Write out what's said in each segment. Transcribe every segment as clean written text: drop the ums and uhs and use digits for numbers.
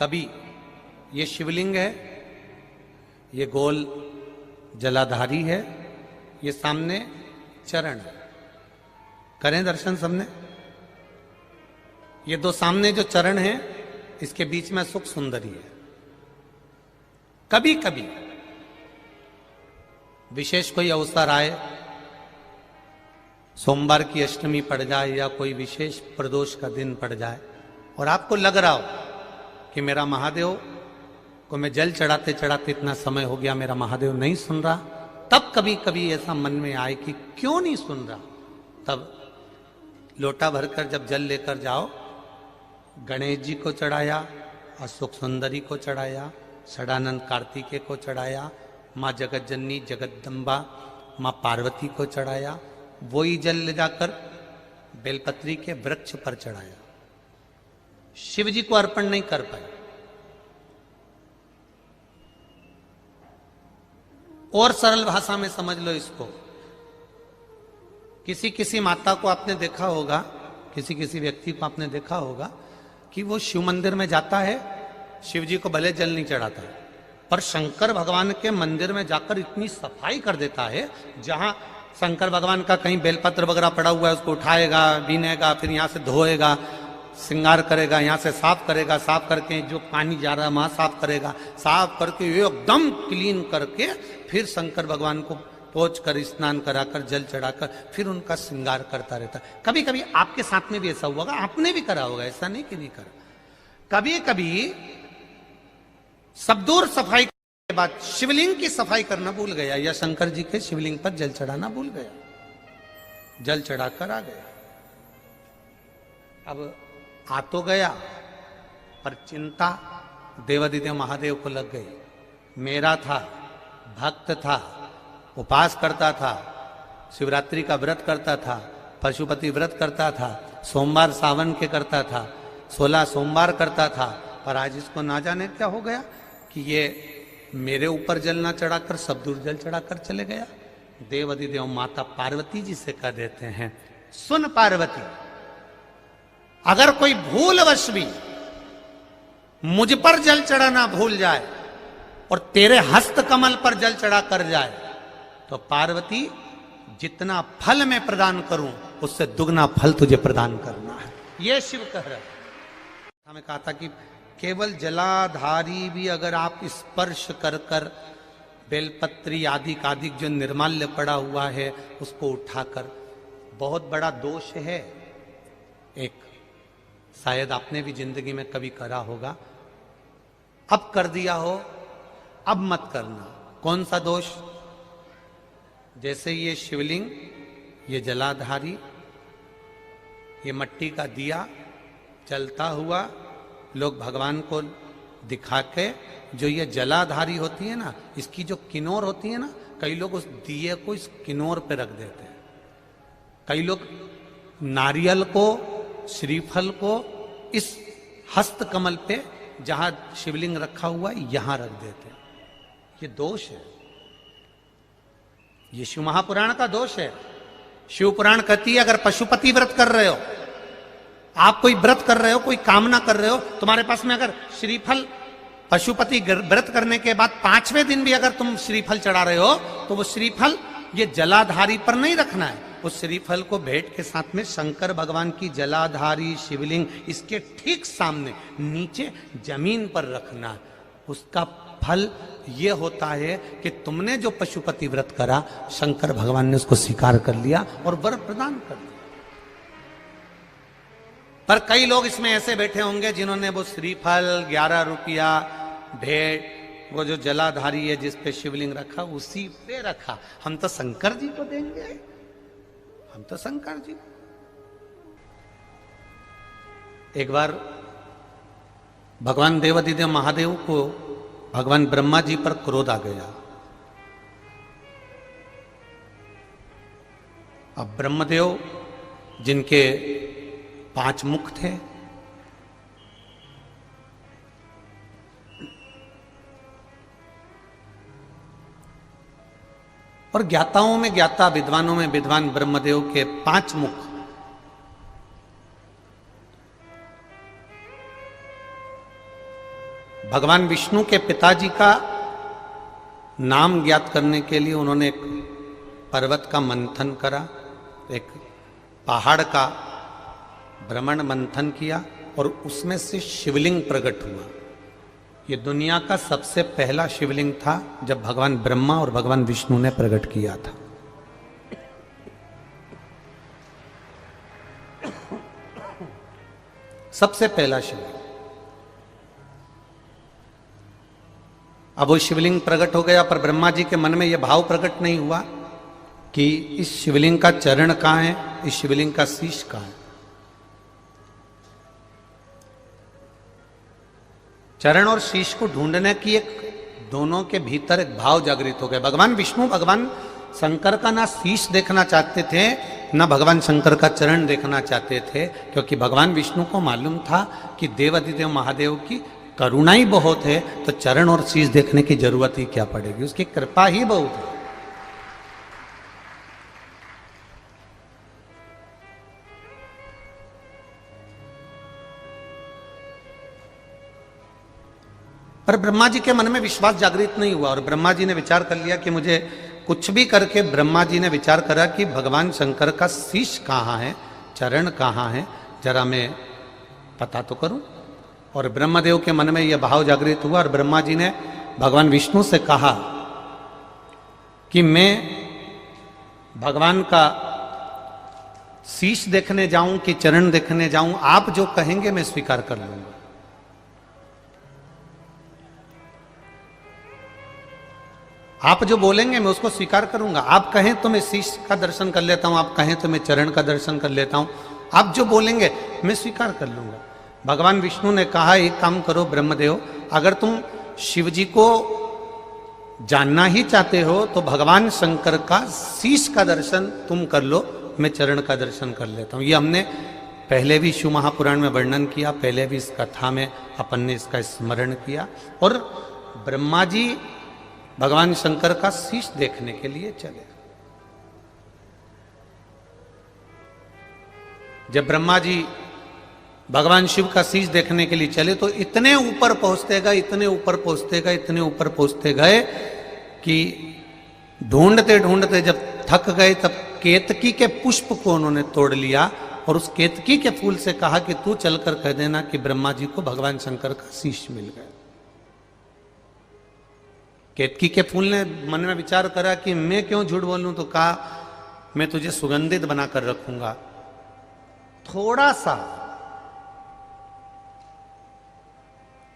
कभी ये शिवलिंग है, ये गोल जलाधारी है, ये सामने चरण है। करें दर्शन सबने। ये दो सामने जो चरण हैं, इसके बीच में सुख सुंदरी है। कभी कभी विशेष कोई अवसर आए, सोमवार की अष्टमी पड़ जाए या कोई विशेष प्रदोष का दिन पड़ जाए और आपको लग रहा हो कि मेरा महादेव को मैं जल चढ़ाते चढ़ाते इतना समय हो गया, मेरा महादेव नहीं सुन रहा, तब कभी कभी ऐसा मन में आए कि क्यों नहीं सुन रहा, तब लोटा भरकर जब जल लेकर जाओ, गणेश जी को चढ़ाया, अशोक सुंदरी को चढ़ाया, षडानंद कार्तिकेय को चढ़ाया, माँ जगत जननी जगदम्बा माँ पार्वती को चढ़ाया, वही जल ले जाकर बेलपत्री के वृक्ष पर चढ़ाया। शिव जी को अर्पण नहीं कर पाए। और सरल भाषा में समझ लो इसको, किसी किसी माता को आपने देखा होगा, किसी किसी व्यक्ति को आपने देखा होगा कि वो शिव मंदिर में जाता है, शिव जी को भले जल नहीं चढ़ाता है, पर शंकर भगवान के मंदिर में जाकर इतनी सफाई कर देता है, जहां शंकर भगवान का कहीं बेलपत्र वगैरह पड़ा हुआ है उसको उठाएगा, बीनेगा, फिर यहां से धोएगा, श्रृंगार करेगा, यहां से साफ करेगा, साफ करके जो पानी जा रहा है वहां साफ करेगा, साफ करके एकदम क्लीन करके फिर शंकर भगवान को पोंछ कर स्नान कराकर जल चढ़ाकर फिर उनका श्रृंगार करता रहता। कभी कभी आपके साथ में भी ऐसा हुआ होगा, आपने भी करा होगा, ऐसा नहीं कि नहीं करा। कभी कभी सब दूर सफाई के बाद शिवलिंग की सफाई करना भूल गया या शंकर जी के शिवलिंग पर जल चढ़ाना भूल गया, जल चढ़ाकर आ गया। अब आ तो गया, पर चिंता देवादिदेव महादेव को लग गई। मेरा था, भक्त था, उपास करता था, शिवरात्रि का व्रत करता था, पशुपति व्रत करता था, सोमवार सावन के करता था, 16 सोमवार करता था, पर आज इसको ना जाने क्या हो गया कि ये मेरे ऊपर जल ना चढ़ाकर सब दूर जल चढ़ाकर चले गया। देवादिदेव माता पार्वती जी से कह देते हैं, सुन पार्वती, अगर कोई भूलवश भी मुझ पर जल चढ़ाना भूल जाए और तेरे हस्त कमल पर जल चढ़ा कर जाए, तो पार्वती जितना फल मैं प्रदान करूं उससे दुगना फल तुझे प्रदान करना है। यह शिव कह रहे। हमें कहा था कि केवल जलाधारी भी अगर आप स्पर्श कर कर बेलपत्री आदि कादिक जो निर्माल्य पड़ा हुआ है उसको उठाकर, बहुत बड़ा दोष है एक, शायद आपने भी जिंदगी में कभी करा होगा, अब कर दिया हो, अब मत करना। कौन सा दोष? जैसे ये शिवलिंग, ये जलाधारी, ये मट्टी का दिया जलता हुआ, लोग भगवान को दिखा के, जो ये जलाधारी होती है ना, इसकी जो किनोर होती है ना, कई लोग उस दिए को इस किनोर पे रख देते हैं, कई लोग नारियल को, श्रीफल को इस हस्त कमल पे जहां शिवलिंग रखा हुआ है यहां रख देते हैं। ये दोष है, ये शिव महापुराण का दोष है। शिव पुराण कहती है अगर पशुपति व्रत कर रहे हो, आप कोई व्रत कर रहे हो, कोई कामना कर रहे हो, तुम्हारे पास में अगर श्रीफल, पशुपति व्रत करने के बाद 5वें दिन भी अगर तुम श्रीफल चढ़ा रहे हो, तो वो श्रीफल ये जलाधारी पर नहीं रखना है, उस श्रीफल को भेंट के साथ में शंकर भगवान की जलाधारी शिवलिंग इसके ठीक सामने नीचे जमीन पर रखना। उसका फल ये होता है कि तुमने जो पशुपति व्रत करा, शंकर भगवान ने उसको स्वीकार कर लिया और वर प्रदान कर दिया। पर कई लोग इसमें ऐसे बैठे होंगे जिन्होंने वो श्रीफल 11 रुपया भेंट, वो जो जलाधारी है जिस पे शिवलिंग रखा उसी पे रखा, हम तो शंकर जी को देंगे, हम तो शंकर जी। एक बार भगवान देवादिदेव महादेव को भगवान ब्रह्मा जी पर क्रोध आ गया। अब ब्रह्मदेव जिनके 5 मुख थे, और ज्ञाताओं में ज्ञाता, विद्वानों में विद्वान ब्रह्मदेव के 5 मुख, भगवान विष्णु के पिताजी का नाम ज्ञात करने के लिए उन्होंने एक पर्वत का मंथन करा, एक पहाड़ का भ्रमण मंथन किया और उसमें से शिवलिंग प्रकट हुआ। ये दुनिया का सबसे पहला शिवलिंग था जब भगवान ब्रह्मा और भगवान विष्णु ने प्रकट किया था। सबसे पहला शिवलिंग। अब वो शिवलिंग प्रकट हो गया, पर ब्रह्मा जी के मन में यह भाव प्रकट नहीं हुआ कि इस शिवलिंग का चरण कहां है, इस शिवलिंग का शीश कहां है। चरण और शीश को ढूंढने की एक दोनों के भीतर एक भाव जागृत हो गया। भगवान विष्णु भगवान शंकर का ना शीश देखना चाहते थे, ना भगवान शंकर का चरण देखना चाहते थे, क्योंकि भगवान विष्णु को मालूम था कि देवादिदेव महादेव की करुणा ही बहुत है, तो चरण और शीश देखने की जरूरत ही क्या पड़ेगी, उसकी कृपा ही बहुत है। पर ब्रह्मा जी के मन में विश्वास जागृत नहीं हुआ और ब्रह्मा जी ने विचार कर लिया कि मुझे कुछ भी करके, ब्रह्मा जी ने विचार करा कि भगवान शंकर का शीश कहाँ है, चरण कहाँ है, जरा मैं पता तो करूं। और ब्रह्मदेव के मन में यह भाव जागृत हुआ और ब्रह्मा जी ने भगवान विष्णु से कहा कि मैं भगवान का शीश देखने जाऊं कि चरण देखने जाऊं, आप जो कहेंगे मैं स्वीकार कर लूंगा। आप जो बोलेंगे मैं उसको स्वीकार करूंगा। आप कहें तो मैं शीश का दर्शन कर लेता हूं, आप कहें तो मैं चरण का दर्शन कर लेता हूं, आप जो बोलेंगे मैं स्वीकार कर लूंगा। भगवान विष्णु ने कहा एक काम करो ब्रह्मदेव, अगर तुम शिव जी को जानना ही चाहते हो तो भगवान शंकर का शीश का दर्शन तुम कर लो, मैं चरण का दर्शन कर लेता हूं। ये हमने पहले भी शिव महापुराण में वर्णन किया, पहले भी इस कथा में अपन ने इसका स्मरण किया। और ब्रह्मा जी भगवान शंकर का शीश देखने के लिए चले। जब ब्रह्मा जी भगवान शिव का शीश देखने के लिए चले तो इतने ऊपर पहुंचते गए, इतने ऊपर पहुंचते गए, इतने ऊपर पहुंचते गए कि ढूंढते ढूंढते जब थक गए तब केतकी के पुष्प को उन्होंने तोड़ लिया और उस केतकी के फूल से कहा कि तू चलकर कह देना कि ब्रह्मा जी को भगवान शंकर का शीश मिल गया। केतकी के फूल ने मन में विचार करा कि मैं क्यों झूठ बोलूं, तो कहा मैं तुझे सुगंधित बनाकर रखूंगा। थोड़ा सा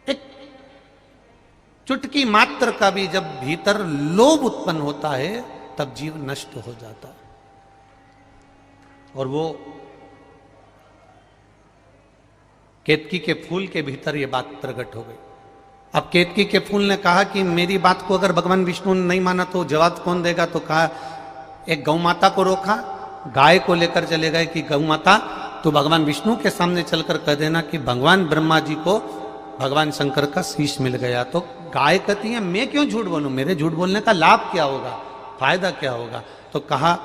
एक चुटकी मात्र का भी जब भीतर लोभ उत्पन्न होता है तब जीव नष्ट हो जाता है। और वो केतकी के फूल के भीतर ये बात प्रकट हो गई। अब केतकी के फूल ने कहा कि मेरी बात को अगर भगवान विष्णु ने नहीं माना तो जवाब कौन देगा। तो कहा एक गौ माता को रोका, गाय को लेकर चले गए कि गौ माता तो भगवान विष्णु के सामने चलकर कह देना कि भगवान ब्रह्मा जी को भगवान शंकर का शीश मिल गया। तो गाय कहती है मैं क्यों झूठ बोलूं, मेरे झूठ बोलने का लाभ क्या होगा, फायदा क्या होगा। तो कहा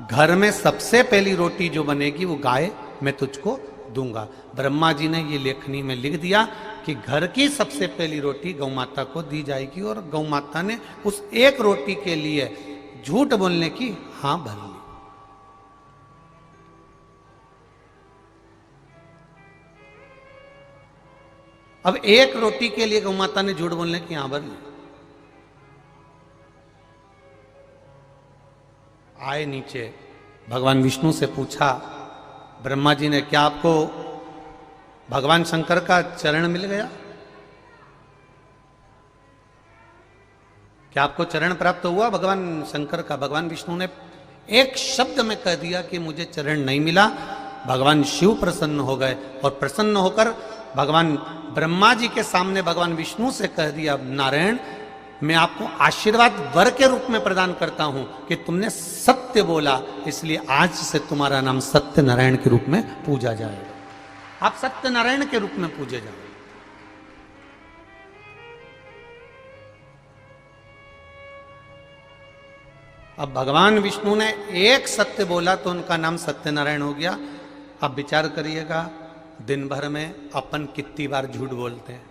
घर में सबसे पहली रोटी जो बनेगी वो गाय मैं तुझको दूंगा। ब्रह्मा जी ने ये लेखनी में लिख दिया कि घर की सबसे पहली रोटी गौ माता को दी जाएगी और गौ माता ने उस एक रोटी के लिए झूठ बोलने की हां भर ली। अब एक रोटी के लिए गौ माता ने झूठ बोलने की हां भर ली। आए नीचे, भगवान विष्णु से पूछा ब्रह्मा जी ने, क्या आपको भगवान शंकर का चरण मिल गया, क्या आपको चरण प्राप्त हुआ भगवान शंकर का। भगवान विष्णु ने एक शब्द में कह दिया कि मुझे चरण नहीं मिला। भगवान शिव प्रसन्न हो गए और प्रसन्न होकर भगवान ब्रह्मा जी के सामने भगवान विष्णु से कह दिया, नारायण मैं आपको आशीर्वाद वर के रूप में प्रदान करता हूं कि तुमने सत्य बोला, इसलिए आज से तुम्हारा नाम सत्य नारायण के रूप में पूजा जाएगा। आप सत्य नारायण के रूप में पूजे जाओ। अब भगवान विष्णु ने एक सत्य बोला तो उनका नाम सत्यनारायण हो गया। अब विचार करिएगा दिन भर में अपन कितनी बार झूठ बोलते हैं।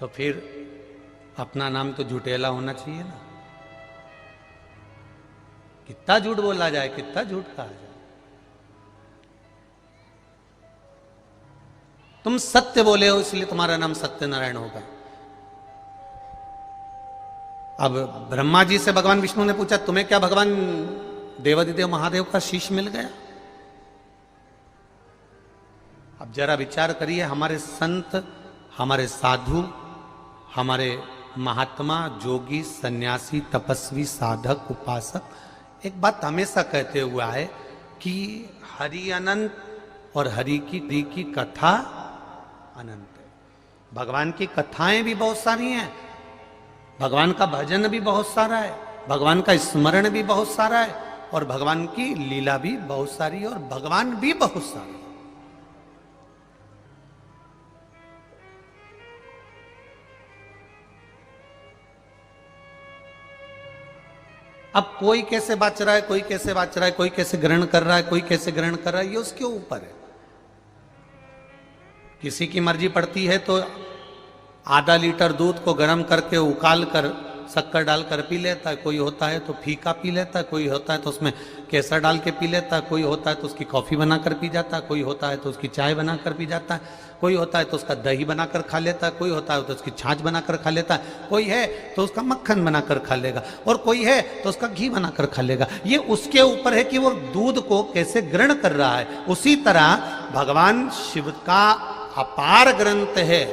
तो फिर अपना नाम तो झूठेला होना चाहिए ना। कितना झूठ बोला जाए, कितना झूठ कहा जाए। तुम सत्य बोले हो इसलिए तुम्हारा नाम सत्यनारायण होगा। अब ब्रह्मा जी से भगवान विष्णु ने पूछा, तुम्हें क्या भगवान देवादिदेव महादेव का शीश मिल गया? अब जरा विचार करिए, हमारे संत, हमारे साधु, हमारे महात्मा, जोगी, सन्यासी, तपस्वी, साधक, उपासक एक बात हमेशा कहते हुआ है कि हरि अनंत और हरि की कथा अनंत है। भगवान की कथाएं भी बहुत सारी हैं, भगवान का भजन भी बहुत सारा है, भगवान का स्मरण भी बहुत सारा है, और भगवान की लीला भी बहुत सारी है, और भगवान भी बहुत सारे। अब कोई कैसे बाच रहा है, कोई कैसे बाच रहा है, कोई कैसे ग्रहण कर रहा है, कोई कैसे ग्रहण कर रहा है, ये उसके ऊपर है। किसी की मर्जी पड़ती है तो आधा लीटर दूध को गर्म करके उकाल कर शक्कर डालकर पी लेता है, कोई होता है तो फीका पी लेता है, कोई होता है तो उसमें केसर डाल के पी लेता है, कोई होता है तो उसकी कॉफी बनाकर पी जाता है, कोई होता है तो उसकी चाय बनाकर पी जाता है, कोई होता है तो उसका दही बनाकर खा लेता है, कोई होता है तो उसकी छाछ बनाकर खा लेता है, कोई है तो उसका मक्खन बनाकर खा लेगा, और कोई है तो उसका घी बनाकर खा लेगा। ये उसके ऊपर है कि वो दूध को कैसे ग्रहण कर रहा है। उसी तरह भगवान शिव का अपार ग्रंथ है।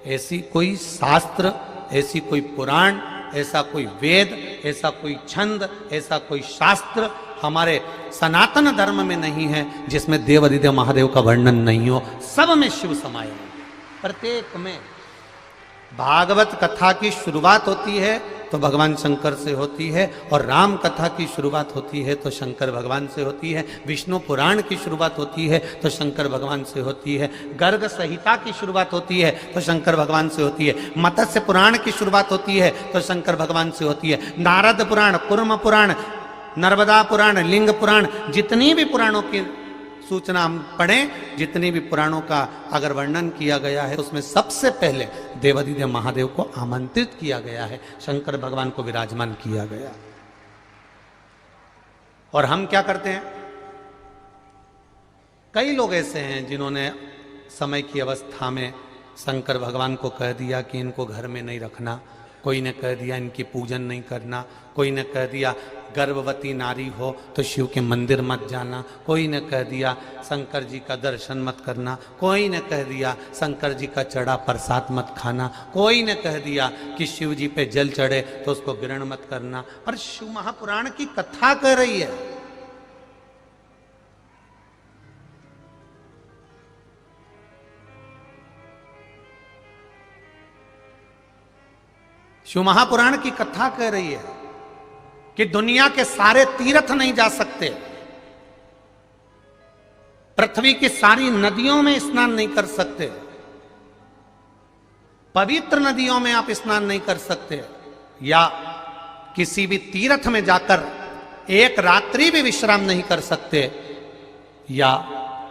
ऐसी कोई शास्त्र, ऐसी कोई पुराण, ऐसा कोई वेद, ऐसा कोई छंद, ऐसा कोई शास्त्र हमारे सनातन धर्म में नहीं है जिसमें देवादिदेव महादेव का वर्णन नहीं हो। सब में शिव समाये हैं, प्रत्येक में। भागवत कथा की शुरुआत होती है तो भगवान शंकर से होती है, और राम कथा की शुरुआत होती है तो शंकर भगवान से होती है, विष्णु पुराण की शुरुआत होती है तो शंकर भगवान से होती है, गर्ग संहिता की शुरुआत होती है तो शंकर भगवान से होती है, मत्स्य पुराण की शुरुआत होती है तो शंकर भगवान से होती है, नारद पुराण, कुर्म पुराण, नर्मदा पुराण, लिंग पुराण, जितनी भी पुराणों की सूचना हम पढ़ें, जितनी भी पुराणों का अगर वर्णन किया गया है उसमें सबसे पहले देवादिदेव महादेव को आमंत्रित किया गया है, शंकर भगवान को विराजमान किया गया। और हम क्या करते हैं? कई लोग ऐसे हैं जिन्होंने समय की अवस्था में शंकर भगवान को कह दिया कि इनको घर में नहीं रखना, कोई ने कह दिया इनकी पूजन नहीं करना, कोई ने कह दिया गर्भवती नारी हो तो शिव के मंदिर मत जाना, कोई ने कह दिया शंकर जी का दर्शन मत करना, कोई ने कह दिया शंकर जी का चढ़ा प्रसाद मत खाना, कोई ने कह दिया कि शिव जी पे जल चढ़े तो उसको ग्रहण मत करना। पर शिव महापुराण की कथा कह रही है, शिव महापुराण की कथा कह रही है कि दुनिया के सारे तीर्थ नहीं जा सकते, पृथ्वी की सारी नदियों में स्नान नहीं कर सकते, पवित्र नदियों में आप स्नान नहीं कर सकते, या किसी भी तीर्थ में जाकर एक रात्रि भी विश्राम नहीं कर सकते, या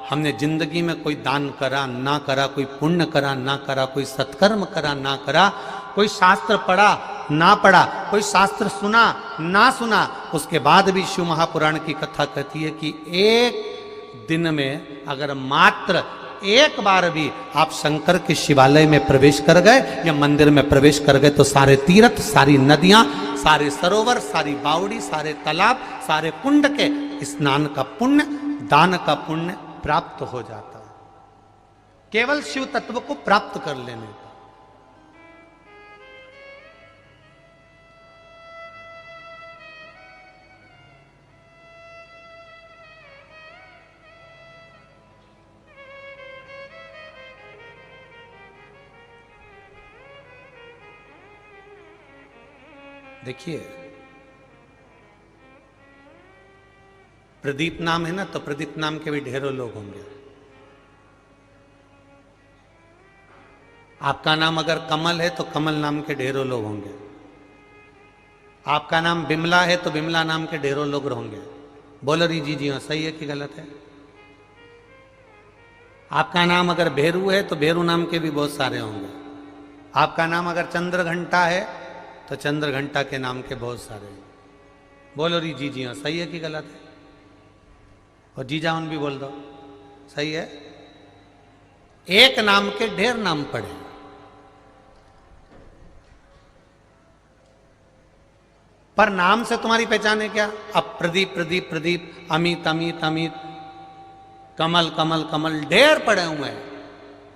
हमने जिंदगी में कोई दान करा ना करा, कोई पुण्य करा ना करा, कोई सत्कर्म करा ना करा, कोई शास्त्र पढ़ा ना पढ़ा, कोई शास्त्र सुना ना सुना, उसके बाद भी शिव महापुराण की कथा कहती है कि एक दिन में अगर मात्र एक बार भी आप शंकर के शिवालय में प्रवेश कर गए या मंदिर में प्रवेश कर गए तो सारे तीर्थ, सारी नदियां, सारे सरोवर, सारी बावड़ी, सारे तालाब, सारे कुंड के स्नान का पुण्य, दान का पुण्य प्राप्त हो जाता है, केवल शिव तत्व को प्राप्त कर लेने का। देखिए, प्रदीप नाम है ना, तो प्रदीप नाम के भी ढेरों लोग होंगे। आपका नाम अगर कमल है तो कमल नाम के ढेरों लोग होंगे। आपका नाम बिमला है तो बिमला नाम के ढेरों लोग होंगे। बोलो रही जी हाँ, सही है कि गलत है? आपका नाम अगर भेरू है तो भेरू नाम के भी बहुत सारे होंगे। आपका नाम अगर चंद्र घंटा है तो चंद्र घंटा के नाम के बहुत सारे हैं। बोलो री जी जी हाँ, सही है कि गलत है? और जी जाऊन भी बोल दो, सही है। एक नाम के ढेर नाम पड़े, पर नाम से तुम्हारी पहचान है क्या? अब प्रदीप प्रदीप प्रदीप, अमित अमित अमित, कमल कमल कमल, ढेर पड़े हुए हैं।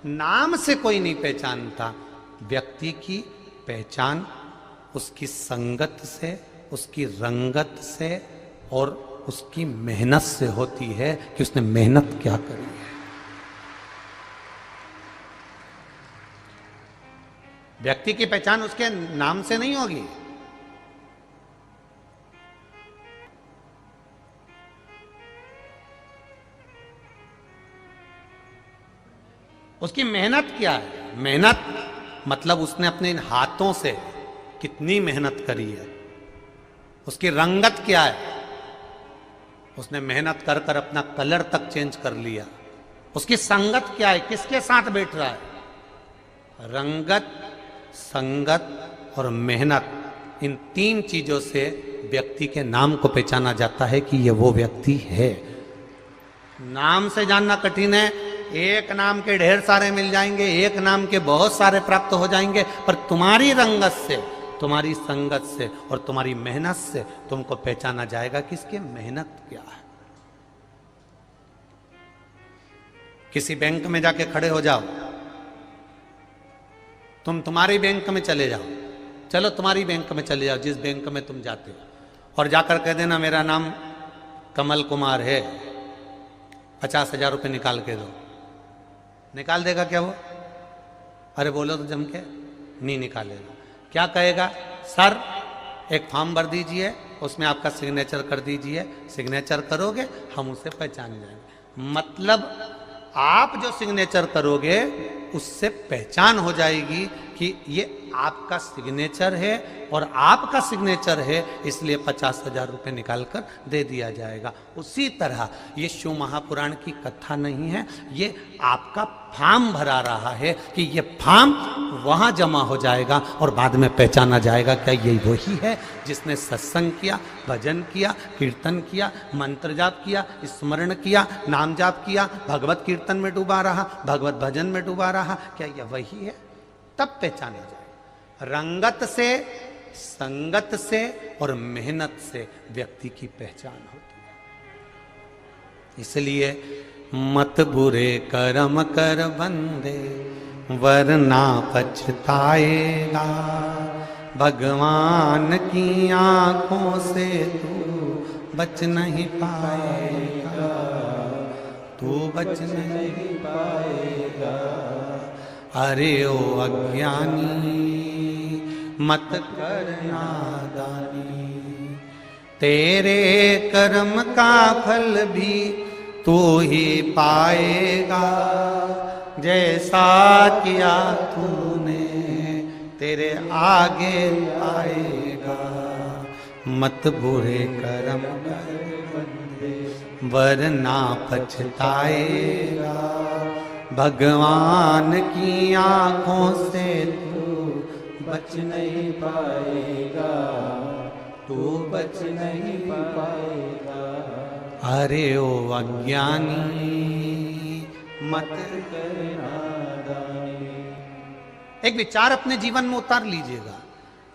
नाम से कोई नहीं पहचानता। व्यक्ति की पहचान उसकी संगत से, उसकी रंगत से और उसकी मेहनत से होती है कि उसने मेहनत क्या करी है। व्यक्ति की पहचान उसके नाम से नहीं होगी। उसकी मेहनत क्या है? मेहनत मतलब उसने अपने इन हाथों से कितनी मेहनत करी है। उसकी रंगत क्या है? उसने मेहनत कर कर अपना कलर तक चेंज कर लिया। उसकी संगत क्या है? किसके साथ बैठ रहा है? रंगत, संगत और मेहनत, इन तीन चीजों से व्यक्ति के नाम को पहचाना जाता है कि यह वो व्यक्ति है। नाम से जानना कठिन है। एक नाम के ढेर सारे मिल जाएंगे, एक नाम के बहुत सारे प्राप्त हो जाएंगे, पर तुम्हारी रंगत से, तुम्हारी संगत से और तुम्हारी मेहनत से तुमको पहचाना जाएगा कि इसकी मेहनत क्या है। किसी बैंक में जाके खड़े हो जाओ, तुम्हारी बैंक में चले जाओ, चलो तुम्हारी बैंक में चले जाओ, जिस बैंक में तुम जाते हो, और जाकर कह देना मेरा नाम कमल कुमार है, 50,000 रुपये निकाल के दो। निकाल देगा क्या वो? अरे बोलो तो जम के, नहीं निकालेगा। क्या कहेगा? सर एक फॉर्म भर दीजिए, उसमें आपका सिग्नेचर कर दीजिए, सिग्नेचर करोगे हम उसे पहचान जाएंगे। मतलब आप जो सिग्नेचर करोगे उससे पहचान हो जाएगी कि ये आपका सिग्नेचर है और आपका सिग्नेचर है, इसलिए 50,000 रुपये निकाल कर दे दिया जाएगा। उसी तरह ये शिव महापुराण की कथा नहीं है, ये आपका फॉर्म भरा रहा है कि ये फॉर्म वहां जमा हो जाएगा और बाद में पहचाना जाएगा क्या यही वही है जिसने सत्संग किया, भजन किया, कीर्तन किया, मंत्र जाप किया, स्मरण किया, नाम जाप किया, भगवत कीर्तन में डूबा रहा, भगवत भजन में डूबा रहा, क्या यह वही है? तब पहचाना जाएगा। रंगत से, संगत से और मेहनत से व्यक्ति की पहचान होती है। इसलिए मत बुरे कर्म कर बंदे वरना पछताएगा, भगवान की आंखों से तू बच नहीं पाएगा, तू बच नहीं पाएगा। अरे ओ अज्ञानी मत कर नादानी, तेरे कर्म का फल भी तू ही पाएगा, जैसा किया तूने तेरे आगे आएगा। मत बुरे कर्म कर वरना पछताएगा, भगवान की आंखों से तू बच नहीं पाएगा, तू बच नहीं पाएगा। अरे ओ अज्ञानी मत कर नादानी। एक विचार अपने जीवन में उतार लीजिएगा।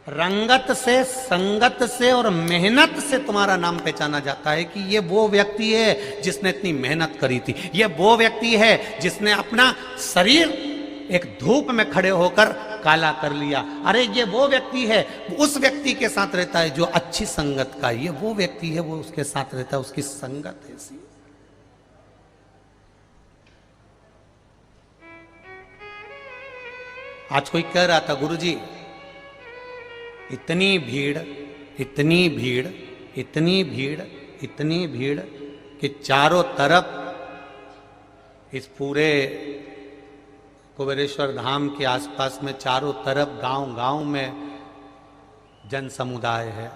रंगत से, संगत से और मेहनत से तुम्हारा नाम पहचाना जाता है कि ये वो व्यक्ति है जिसने इतनी मेहनत करी थी। ये वो व्यक्ति है जिसने अपना शरीर एक धूप में खड़े होकर काला कर लिया। अरे ये वो व्यक्ति है, उस व्यक्ति के साथ रहता है जो अच्छी संगत का, ये वो व्यक्ति है, वो उसके साथ रहता है, उसकी संगत ऐसी। आज कोई कह रहा था गुरुजी इतनी भीड़, इतनी भीड़, इतनी भीड़, इतनी भीड़ कि चारों तरफ इस पूरे कुबेरेश्वर धाम के आसपास में चारों तरफ गांव-गांव में जन समुदाय है।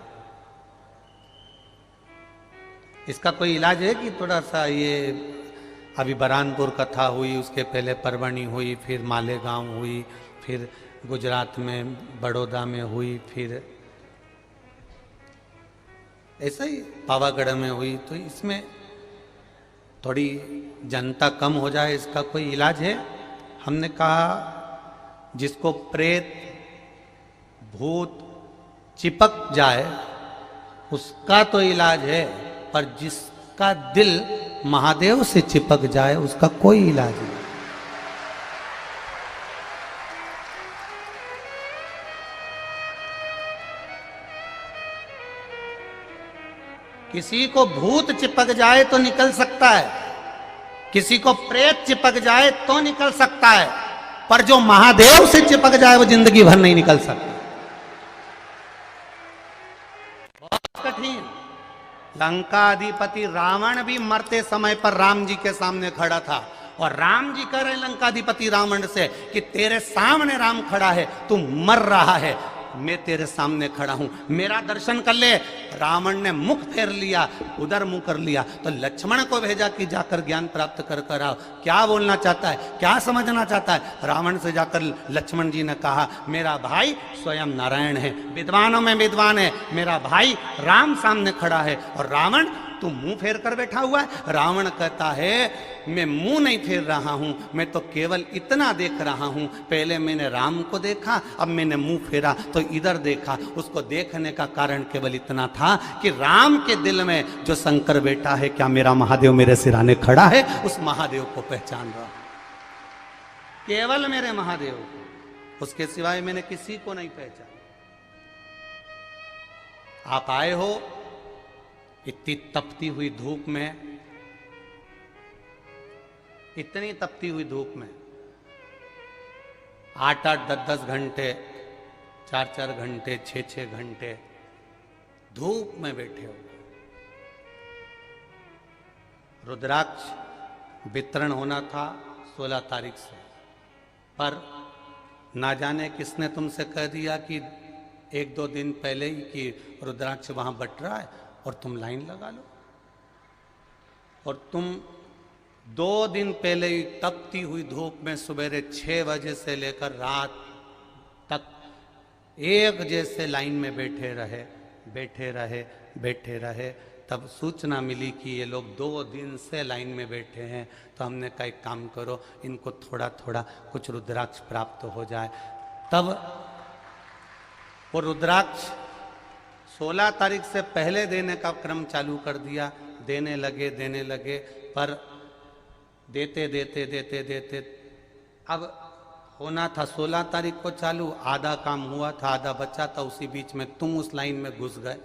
इसका कोई इलाज है कि थोड़ा सा ये अभी बरानपुर कथा हुई, उसके पहले परवणी हुई, फिर मालेगांव हुई, फिर गुजरात में बड़ौदा में हुई, फिर ऐसा ही पावागढ़ में हुई। तो इसमें थोड़ी जनता कम हो जाए, इसका कोई इलाज है? हमने कहा जिसको प्रेत भूत चिपक जाए उसका तो इलाज है, पर जिसका दिल महादेव से चिपक जाए उसका कोई इलाज नहीं। किसी को भूत चिपक जाए तो निकल सकता है, किसी को प्रेत चिपक जाए तो निकल सकता है, पर जो महादेव से चिपक जाए वो जिंदगी भर नहीं निकल सकता। बहुत कठिन। लंकाधिपति रावण भी मरते समय पर राम जी के सामने खड़ा था, और राम जी कह रहे लंकाधिपति रावण से कि तेरे सामने राम खड़ा है, तू मर रहा है, मैं तेरे सामने खड़ा हूं, मेरा दर्शन कर ले। रावण ने मुख फेर लिया, उधर मुंह कर लिया, तो लक्ष्मण को भेजा कि जाकर ज्ञान प्राप्त कर कर आओ, क्या बोलना चाहता है, क्या समझना चाहता है। रावण से जाकर लक्ष्मण जी ने कहा मेरा भाई स्वयं नारायण है, विद्वानों में विद्वान है, मेरा भाई राम सामने खड़ा है, और रावण तू मुंह फेर कर बैठा हुआ है। रावण कहता है मैं मुंह नहीं फेर रहा हूं, मैं तो केवल इतना देख रहा हूं, पहले मैंने राम को देखा, अब मैंने मुंह फेरा तो इधर देखा। उसको देखने का कारण केवल इतना था कि राम के दिल में जो शंकर बैठा है, क्या मेरा महादेव मेरे सिराने खड़ा है, उस महादेव को पहचान रहा हूं, केवल मेरे महादेव को, उसके सिवाय मैंने किसी को नहीं पहचाना। आप आए हो इतनी तपती हुई धूप में, इतनी तपती हुई धूप में 8-8, 10-10 घंटे, 4-4 घंटे, 6-6 घंटे धूप में बैठे हो। रुद्राक्ष वितरण होना था 16 तारीख से, पर ना जाने किसने तुमसे कह दिया कि 1-2 दिन पहले ही कि रुद्राक्ष वहां बट रहा है और तुम लाइन लगा लो। और तुम 2 दिन पहले ही तपती हुई धूप में सुबह 6 बजे से लेकर रात तक एक जैसे लाइन में बैठे रहे, बैठे रहे, बैठे रहे। तब सूचना मिली कि ये लोग 2 दिन से लाइन में बैठे हैं, तो हमने कहा एक काम करो, इनको थोड़ा थोड़ा कुछ रुद्राक्ष प्राप्त हो जाए। तब वो रुद्राक्ष 16 तारीख से पहले देने का क्रम चालू कर दिया। देने लगे, पर देते देते देते देते अब होना था 16 तारीख को चालू, आधा काम हुआ था, आधा बचा था, उसी बीच में तुम उस लाइन में घुस गए।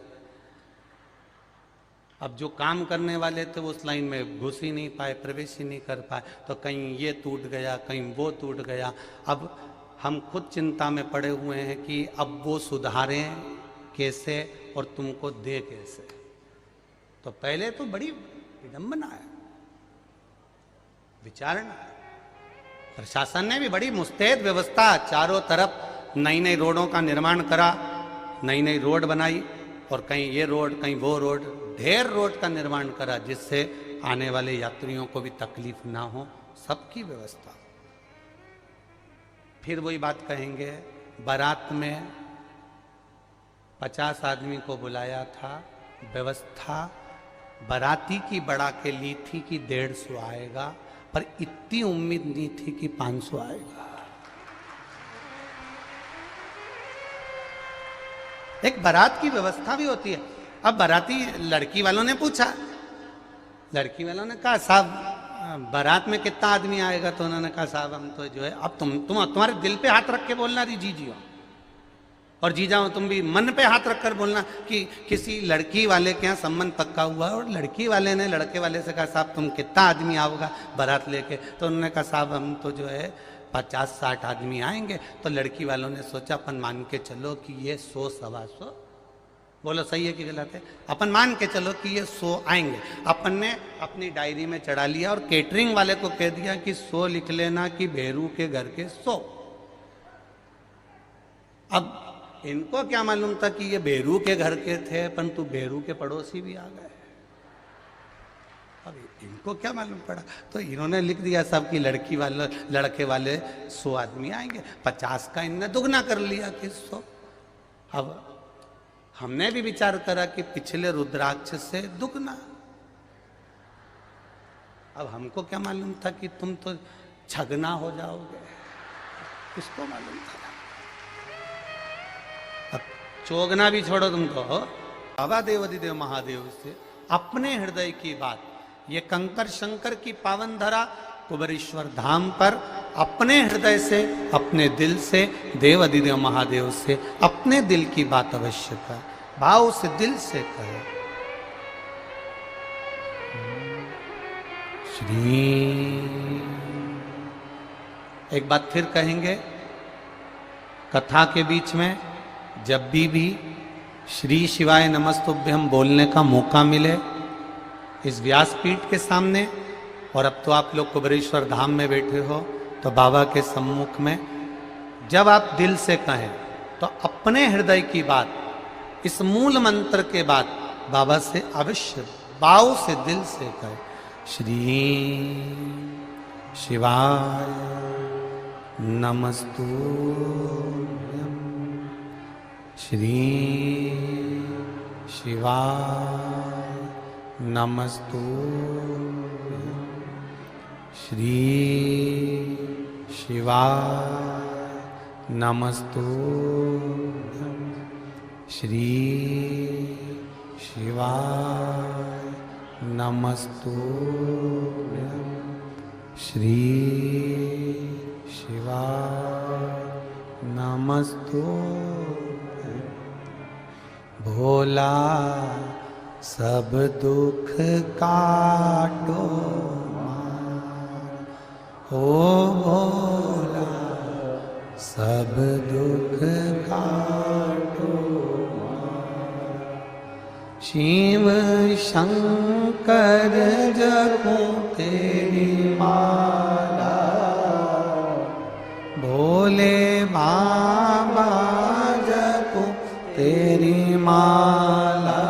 अब जो काम करने वाले थे वो उस लाइन में घुस ही नहीं पाए, प्रवेश ही नहीं कर पाए, तो कहीं ये टूट गया, कहीं वो टूट गया। अब हम खुद चिंता में पड़े हुए हैं कि अब वो सुधारें कैसे और तुमको दे कैसे। तो पहले तो बड़ी विडंबना है, विचारणा। प्रशासन ने भी बड़ी मुस्तैद व्यवस्था, चारों तरफ नई नई रोडों का निर्माण करा, नई नई रोड बनाई, और कहीं ये रोड कहीं वो रोड, ढेर रोड का निर्माण करा, जिससे आने वाले यात्रियों को भी तकलीफ ना हो, सबकी व्यवस्था। फिर वही बात कहेंगे, बारात में 50 आदमी को बुलाया था, व्यवस्था बाराती की बढ़ा के ली थी कि 150 आएगा, पर इतनी उम्मीद नहीं थी कि 500 आएगा। एक बारात की व्यवस्था भी होती है। अब बाराती लड़की वालों ने पूछा, लड़की वालों ने कहा साहब बारात में कितना आदमी आएगा, तो उन्होंने कहा साहब हम तो जो है, अब तुम्हारे दिल पे हाथ रख के बोलना जी जी हो, और जी जाओ तुम भी मन पे हाथ रखकर बोलना कि किसी लड़की वाले के यहाँ संबंध पक्का हुआ। और लड़की वाले ने लड़के वाले से कहा साहब तुम कितना आदमी आओगा बारात लेके, तो उन्होंने कहा साहब हम तो जो है 50-60 आदमी आएंगे। तो लड़की वालों ने सोचा अपन मान के चलो कि ये 100-125, बोलो सही है कि गलत है, अपन मान के चलो कि ये 100 आएंगे। अपन ने अपनी डायरी में चढ़ा लिया और केटरिंग वाले को कह दिया कि 100 लिख लेना कि भेरू के घर के 100। अब इनको क्या मालूम था कि ये भेरू के घर के थे, परंतु भेरू के पड़ोसी भी आ गए। अब इनको क्या मालूम पड़ा, तो इन्होंने लिख दिया सब की लड़की वाले लड़के वाले 100 आदमी आएंगे, 50 का इनने दुगना कर लिया कि 100। अब हमने भी विचार करा कि पिछले रुद्राक्ष से दुगना। अब हमको क्या मालूम था कि तुम तो छगना हो जाओगे, किसको मालूम था। अब चोगना भी छोड़ो तुमको, बाबा देवाधिदेव महादेव से अपने हृदय की बात, ये कंकर शंकर की पावन धरा कुबेरेश्वर धाम पर अपने हृदय से, अपने दिल से, देवाधिदेव महादेव से अपने दिल की बात अवश्य कर, भाव से दिल से कहे। श्री एक बात फिर कहेंगे, कथा के बीच में जब भी श्री शिवाय नमस्तुभ्यम बोलने का मौका मिले इस व्यासपीठ के सामने, और अब तो आप लोग कुबेरेश्वर धाम में बैठे हो तो बाबा के सम्मुख में जब आप दिल से कहें तो अपने हृदय की बात इस मूल मंत्र के बाद बाबा से अवश्य भाव से दिल से कहें। श्री शिवाय नमस्तुभ्यम, श्री शिवाय नमस्तुभ्यम, श्री शिवाय नमस्तुभ्यम, श्री शिवाय नमस्तुभ्यम, श्री शिवाय नमस्तुभ्यम। भोला सब दुख काटो ओ भोला सब दुख काटो, शिव शंकर जपो तेरी माला, भोले बाबा जपो तेरी माला,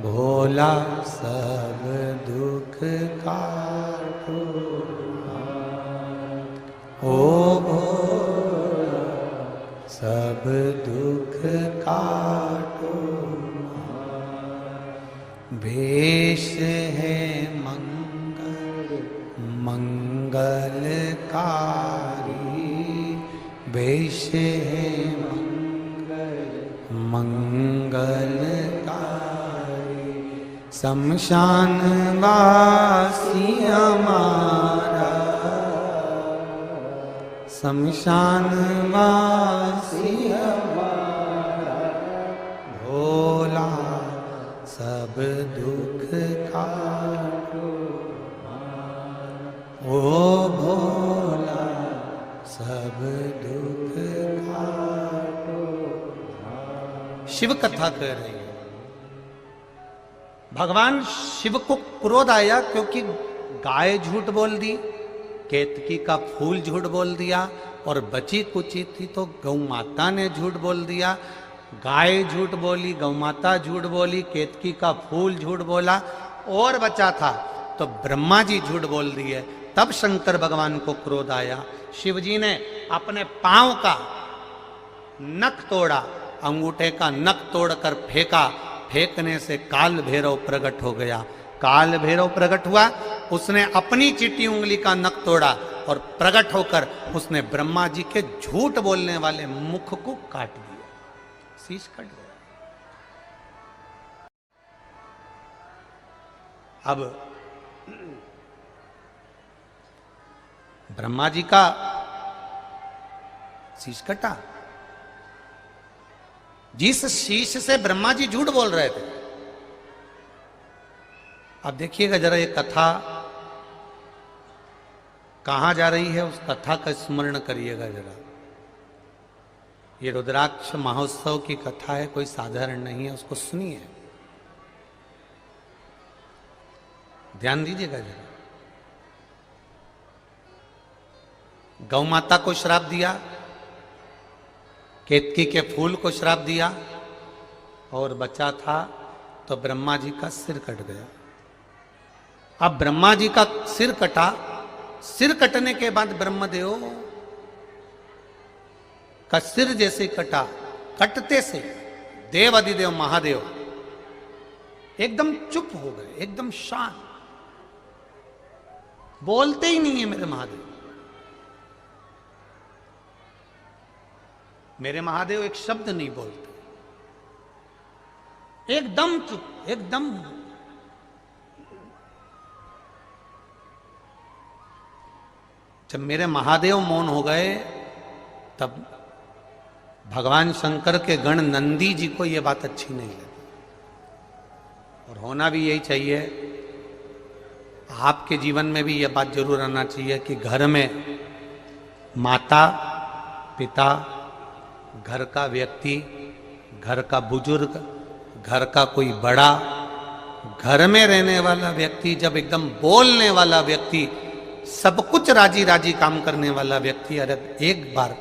भोला सब दुख काटो ओ भोला सब दुख काटो। भेष है मंगलकारी, भेष है मंगलकारी, शमशान वासी हमारा, शमशान वासी हमारा, भोला सब दुख काटो ओ भोला सब दुख काटो। शिव कथा कह रही है, भगवान शिव को क्रोध आया क्योंकि गाय झूठ बोल दी, केतकी का फूल झूठ बोल दिया, और बची कुची थी तो गौ माता ने झूठ बोल दिया। गाय झूठ बोली, गौ माता झूठ बोली, केतकी का फूल झूठ बोला, और बचा था तो ब्रह्मा जी झूठ बोल दिए। तब शंकर भगवान को क्रोध आया। शिव जी ने अपने पांव का नख तोड़ा, अंगूठे का नख तोड़कर फेंका, फेंकने से काल भैरव प्रकट हो गया। काल भैरव प्रकट हुआ, उसने अपनी चिट्टी उंगली का नख तोड़ा और प्रकट होकर उसने ब्रह्मा जी के झूठ बोलने वाले मुख को काट दिया, शीश कट गया। अब ब्रह्मा जी का शीश कटा, जिस शीश से ब्रह्मा जी झूठ बोल रहे थे। अब देखिएगा जरा ये कथा कहां जा रही है, उस कथा का स्मरण करिएगा जरा। ये रुद्राक्ष महोत्सव की कथा है, कोई साधारण नहीं है, उसको सुनिए, ध्यान दीजिएगा जरा। गौ माता को श्राप दिया, केतकी के फूल को श्राप दिया, और बचा था तो ब्रह्मा जी का सिर कट गया। अब ब्रह्मा जी का सिर कटा, सिर कटने के बाद ब्रह्मदेव का सिर जैसे कटा, कटते से देव अधिदेव महादेव एकदम चुप हो गए, एकदम शांत, बोलते ही नहीं है मेरे महादेव। मेरे महादेव एक शब्द नहीं बोलते, एकदम चुप, एकदम। जब मेरे महादेव मौन हो गए तब भगवान शंकर के गण नंदी जी को यह बात अच्छी नहीं लगी। और होना भी यही चाहिए, आपके जीवन में भी यह बात जरूर आना चाहिए कि घर में माता पिता, घर का व्यक्ति, घर का बुजुर्ग, घर का कोई बड़ा, घर में रहने वाला व्यक्ति, जब एकदम बोलने वाला व्यक्ति, सब कुछ राजी राजी काम करने वाला व्यक्ति अगर एक बार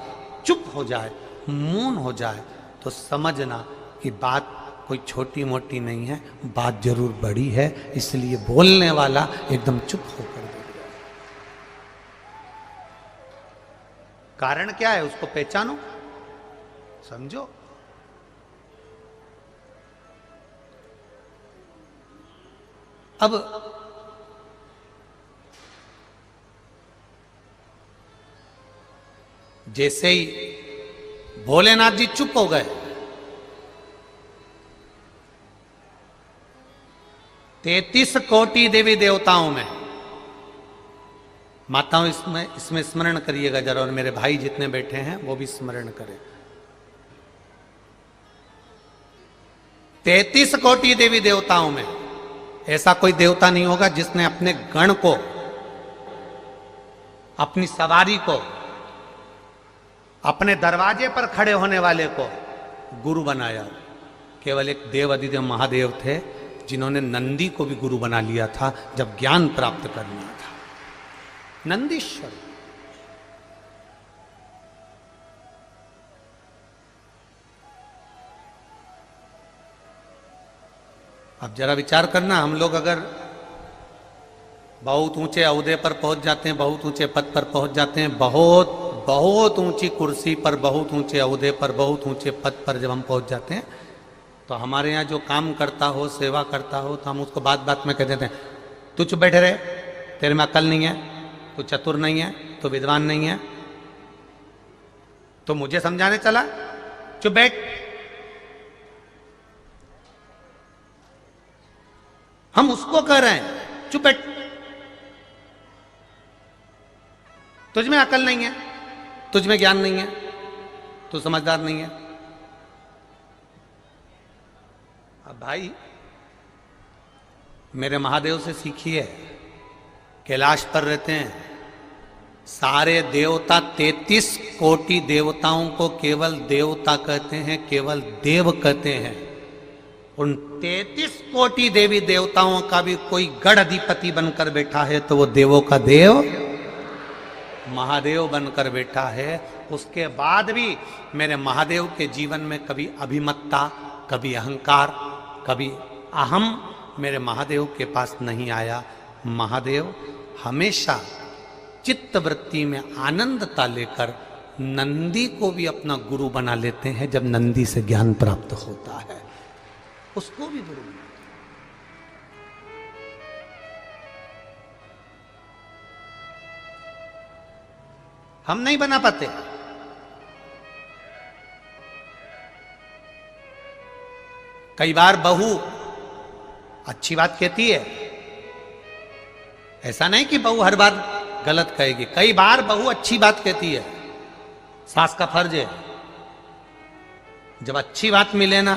चुप हो जाए, मौन हो जाए, तो समझना कि बात कोई छोटी मोटी नहीं है, बात जरूर बड़ी है। इसलिए बोलने वाला एकदम चुप होकर बैठ गया। कारण क्या है उसको पहचानो, समझो। अब जैसे ही भोलेनाथ जी चुप हो गए, 33 कोटि देवी देवताओं में, माताओं इसमें स्मरण करिएगा जरा, और मेरे भाई जितने बैठे हैं वो भी स्मरण करें। 33 कोटि देवी देवताओं में ऐसा कोई देवता नहीं होगा जिसने अपने गण को, अपनी सवारी को, अपने दरवाजे पर खड़े होने वाले को गुरु बनाया। केवल एक देव अधिदेव महादेव थे जिन्होंने नंदी को भी गुरु बना लिया था जब ज्ञान प्राप्त करना था, नंदीश्वर। अब जरा विचार करना, हम लोग अगर बहुत ऊंचे ओहदे पर पहुंच जाते हैं, बहुत ऊंचे पद पर पहुंच जाते हैं, बहुत बहुत ऊंची कुर्सी पर, बहुत ऊंचे ओहदे पर, बहुत ऊंचे पद पर जब हम पहुंच जाते हैं, तो हमारे यहाँ जो काम करता हो, सेवा करता हो, तो हम उसको बात बात में कह देते हैं, तू चुप बैठे रहे, तेरे में अकल नहीं है, तू चतुर नहीं है, तू विद्वान नहीं है, तो मुझे समझाने चला, चुप बैठ। हम उसको कह रहे हैं चुप बैठ, तुझ में अकल नहीं है, तुझ में ज्ञान नहीं है, तू समझदार नहीं है। अब भाई मेरे महादेव से सीखिए, कैलाश पर रहते हैं, सारे देवता 33 कोटि देवताओं को केवल देवता कहते हैं, केवल देव कहते हैं। उन 33 कोटि देवी देवताओं का भी कोई गढ़ अधिपति बनकर बैठा है तो वो देवों का देव महादेव बनकर बैठा है। उसके बाद भी मेरे महादेव के जीवन में कभी अभिमत्ता, कभी अहंकार, कभी अहम मेरे महादेव के पास नहीं आया। महादेव हमेशा चित्त वृत्ति में आनंदता लेकर नंदी को भी अपना गुरु बना लेते हैं। जब नंदी से ज्ञान प्राप्त होता है उसको भी गुरु। हम नहीं बना पाते। कई बार बहू अच्छी बात कहती है, ऐसा नहीं कि बहू हर बार गलत कहेगी, कई बार बहू अच्छी बात कहती है। सास का फर्ज है जब अच्छी बात मिले ना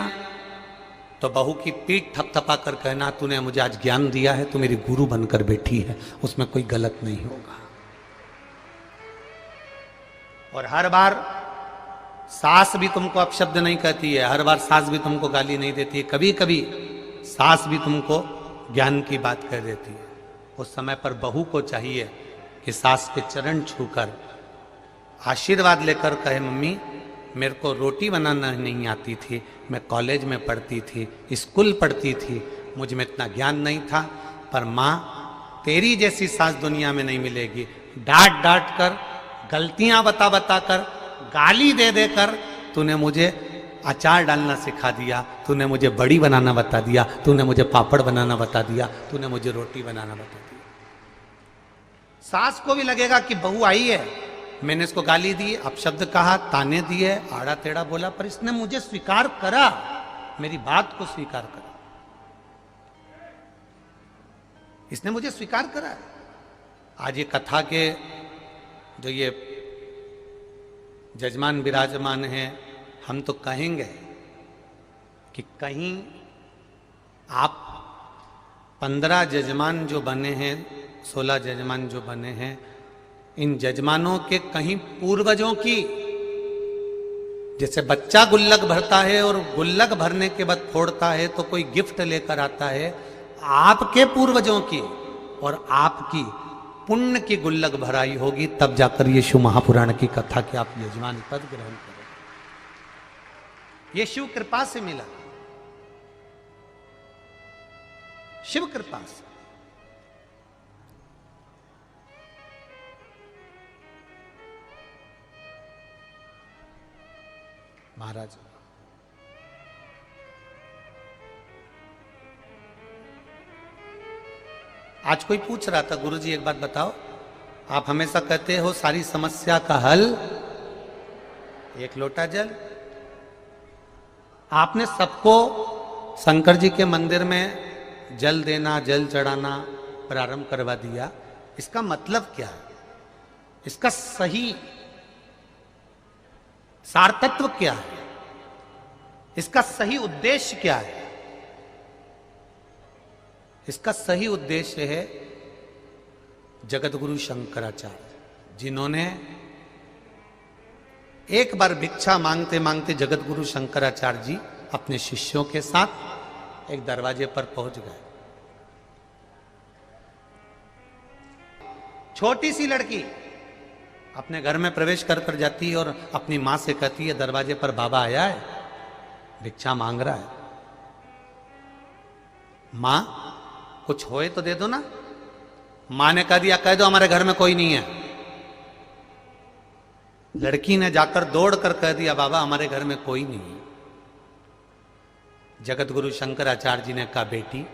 तो बहू की पीठ थपथपा कर कहना, तूने मुझे आज ज्ञान दिया है, तू मेरी गुरु बनकर बैठी है, उसमें कोई गलत नहीं होगा। और हर बार सास भी तुमको अपशब्द नहीं कहती है, हर बार सास भी तुमको गाली नहीं देती है, कभी कभी सास भी तुमको ज्ञान की बात कह देती है। उस समय पर बहू को चाहिए कि सास के चरण छूकर आशीर्वाद लेकर कहे, मम्मी मेरे को रोटी बनाना नहीं आती थी, मैं कॉलेज में पढ़ती थी, स्कूल पढ़ती थी, मुझ में इतना ज्ञान नहीं था, पर माँ तेरी जैसी सास दुनिया में नहीं मिलेगी। डांट डांट कर, गलतियां बता बता कर, गाली दे देकर तूने मुझे अचार डालना सिखा दिया, तूने मुझे बड़ी बनाना बता दिया, तूने मुझे पापड़ बनाना बता दिया, तूने मुझे रोटी बनाना बता दिया। सास को भी लगेगा कि बहू आई है, मैंने इसको गाली दी, अपशब्द कहा, ताने दिए, आड़ा टेढ़ा बोला, पर इसने मुझे स्वीकार करा, मेरी बात को स्वीकार करा, इसने मुझे स्वीकार करा। आज ये कथा के जो ये जजमान विराजमान हैं, हम तो कहेंगे कि कहीं आप 15 जजमान जो बने हैं, 16 जजमान जो बने हैं, इन जजमानों के कहीं पूर्वजों की, जैसे बच्चा गुल्लक भरता है और गुल्लक भरने के बाद फोड़ता है तो कोई गिफ्ट लेकर आता है, आपके पूर्वजों की और आपकी पुण्य की गुल्लक भराई होगी, तब जाकर ये शिव महापुराण की कथा के आप यजमान पद ग्रहण करें। ये शिव कृपा से मिला, शिव कृपा से। महाराज आज कोई पूछ रहा था, गुरुजी एक बात बताओ, आप हमेशा कहते हो सारी समस्या का हल एक लोटा जल। आपने सबको शंकर जी के मंदिर में जल देना, जल चढ़ाना प्रारंभ करवा दिया, इसका मतलब क्या है? इसका सही सारतत्व क्या है? इसका सही उद्देश्य क्या है? इसका सही उद्देश्य है जगतगुरु शंकराचार्य, जिन्होंने एक बार भिक्षा मांगते मांगते जगतगुरु शंकराचार्य जी अपने शिष्यों के साथ एक दरवाजे पर पहुंच गए। छोटी सी लड़की अपने घर में प्रवेश कर कर जाती है और अपनी मां से कहती है, दरवाजे पर बाबा आया है, भिक्षा मांग रहा है, मां कुछ होए तो दे दो ना। मां ने कह दिया, कह दो हमारे घर में कोई नहीं है। लड़की ने जाकर दौड़ कर कह दिया, बाबा हमारे घर में कोई नहीं है। जगतगुरु शंकराचार्य जी ने कहा, बेटी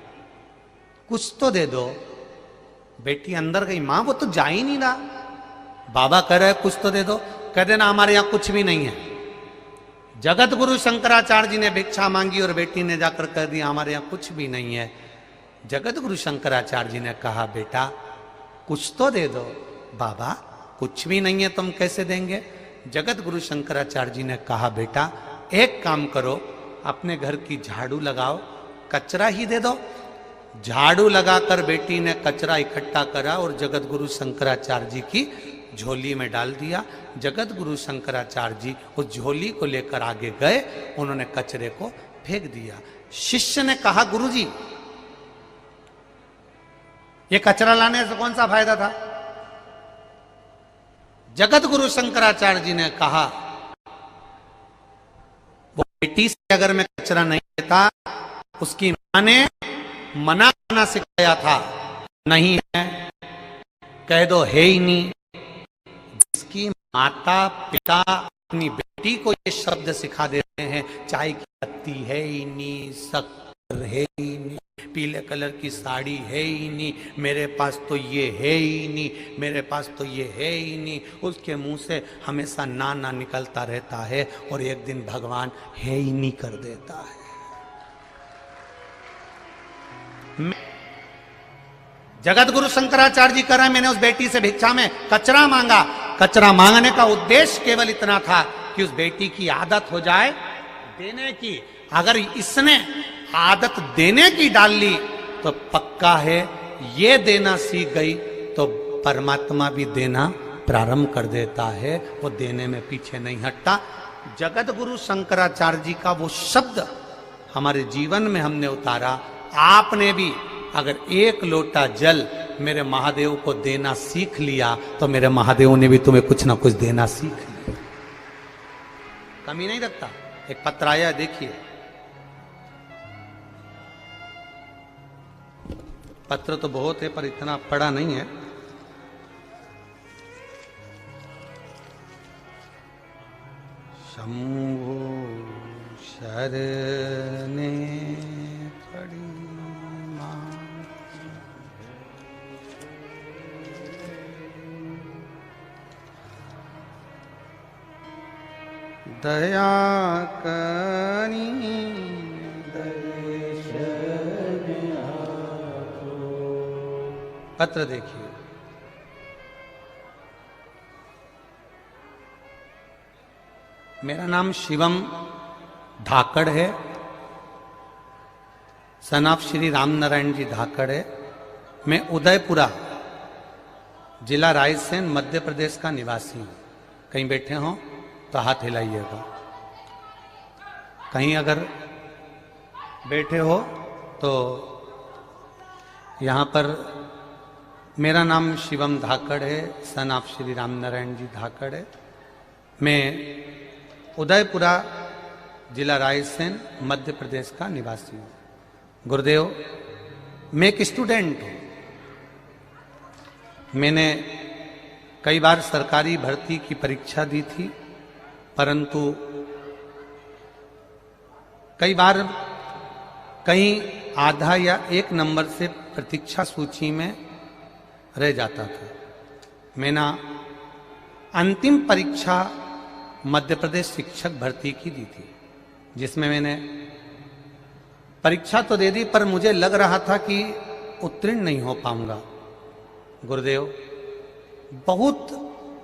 कुछ तो दे दो। बेटी अंदर गई, मां वो तो जा ही नहीं रहा, बाबा कह रहे कुछ तो दे दो। कह देना हमारे यहां कुछ भी नहीं है। जगतगुरु शंकराचार्य जी ने भिक्षा मांगी और बेटी ने जाकर कह दिया, हमारे यहां कुछ भी नहीं है। जगतगुरु शंकराचार्य जी ने कहा, बेटा कुछ तो दे दो। बाबा कुछ भी नहीं है तो हम कैसे देंगे? जगतगुरु शंकराचार्य जी ने कहा, बेटा एक काम करो, अपने घर की झाड़ू लगाओ, कचरा ही दे दो। झाड़ू लगाकर बेटी ने कचरा इकट्ठा करा और जगतगुरु शंकराचार्य जी की झोली में डाल दिया। जगतगुरु शंकराचार्य जी उस झोली को लेकर आगे गए, उन्होंने कचरे को फेंक दिया। शिष्य ने कहा, गुरुजी ये कचरा लाने से कौन सा फायदा था? जगतगुरु शंकराचार्य जी ने कहा, वो बेटी से अगर मैं कचरा नहीं लेता, उसकी मां ने मना करना सिखाया था, नहीं है कह दो है ही नहीं। जिसकी माता पिता अपनी बेटी को ये शब्द सिखा देते हैं, चाय की पत्ती है ही नहीं, शक्कर है ही नहीं, पीले कलर की साड़ी है ही नहीं, मेरे पास तो ये है ही नहीं, मेरे पास तो ये है ही नहीं, उसके मुंह से हमेशा ना ना निकलता रहता है और एक दिन भगवान है ही नहीं कर देता है। जगतगुरु शंकराचार्य जी कह रहे हैं, मैंने उस बेटी से भिक्षा में कचरा मांगा। कचरा मांगने का उद्देश्य केवल इतना था कि उस बेटी की आदत हो जाए देने की। अगर इसने आदत देने की डाल ली तो पक्का है ये देना सीख गई तो परमात्मा भी देना प्रारंभ कर देता है, वो देने में पीछे नहीं हटता। जगतगुरु शंकराचार्य जी का वो शब्द हमारे जीवन में हमने उतारा। आपने भी अगर एक लोटा जल मेरे महादेव को देना सीख लिया तो मेरे महादेव ने भी तुम्हें कुछ ना कुछ देना सीख लिया, कमी नहीं रखता। एक पत्र आया, देखिए। पत्र तो बहुत है पर इतना पढ़ा नहीं है। शंभु शरणे पड़ी दया करी पत्र देखिए। मेरा नाम शिवम धाकड़ है, सन ऑफ श्री राम नारायण जी धाकड़ है। मैं उदयपुरा जिला रायसेन मध्य प्रदेश का निवासी हूं। कहीं बैठे हो तो हाथ हिलाइएगा, कहीं अगर बैठे हो तो। यहाँ पर मेरा नाम शिवम धाकड़ है, सन ऑफ श्री राम नारायण जी धाकड़ है। मैं उदयपुरा जिला रायसेन मध्य प्रदेश का निवासी हूँ। गुरुदेव, मैं एक स्टूडेंट हूँ। मैंने कई बार सरकारी भर्ती की परीक्षा दी थी, परंतु कई बार कहीं आधा या एक नंबर से प्रतीक्षा सूची में रह जाता था। मैंने अंतिम परीक्षा मध्य प्रदेश शिक्षक भर्ती की दी थी, जिसमें मैंने परीक्षा तो दे दी पर मुझे लग रहा था कि उत्तीर्ण नहीं हो पाऊंगा। गुरुदेव, बहुत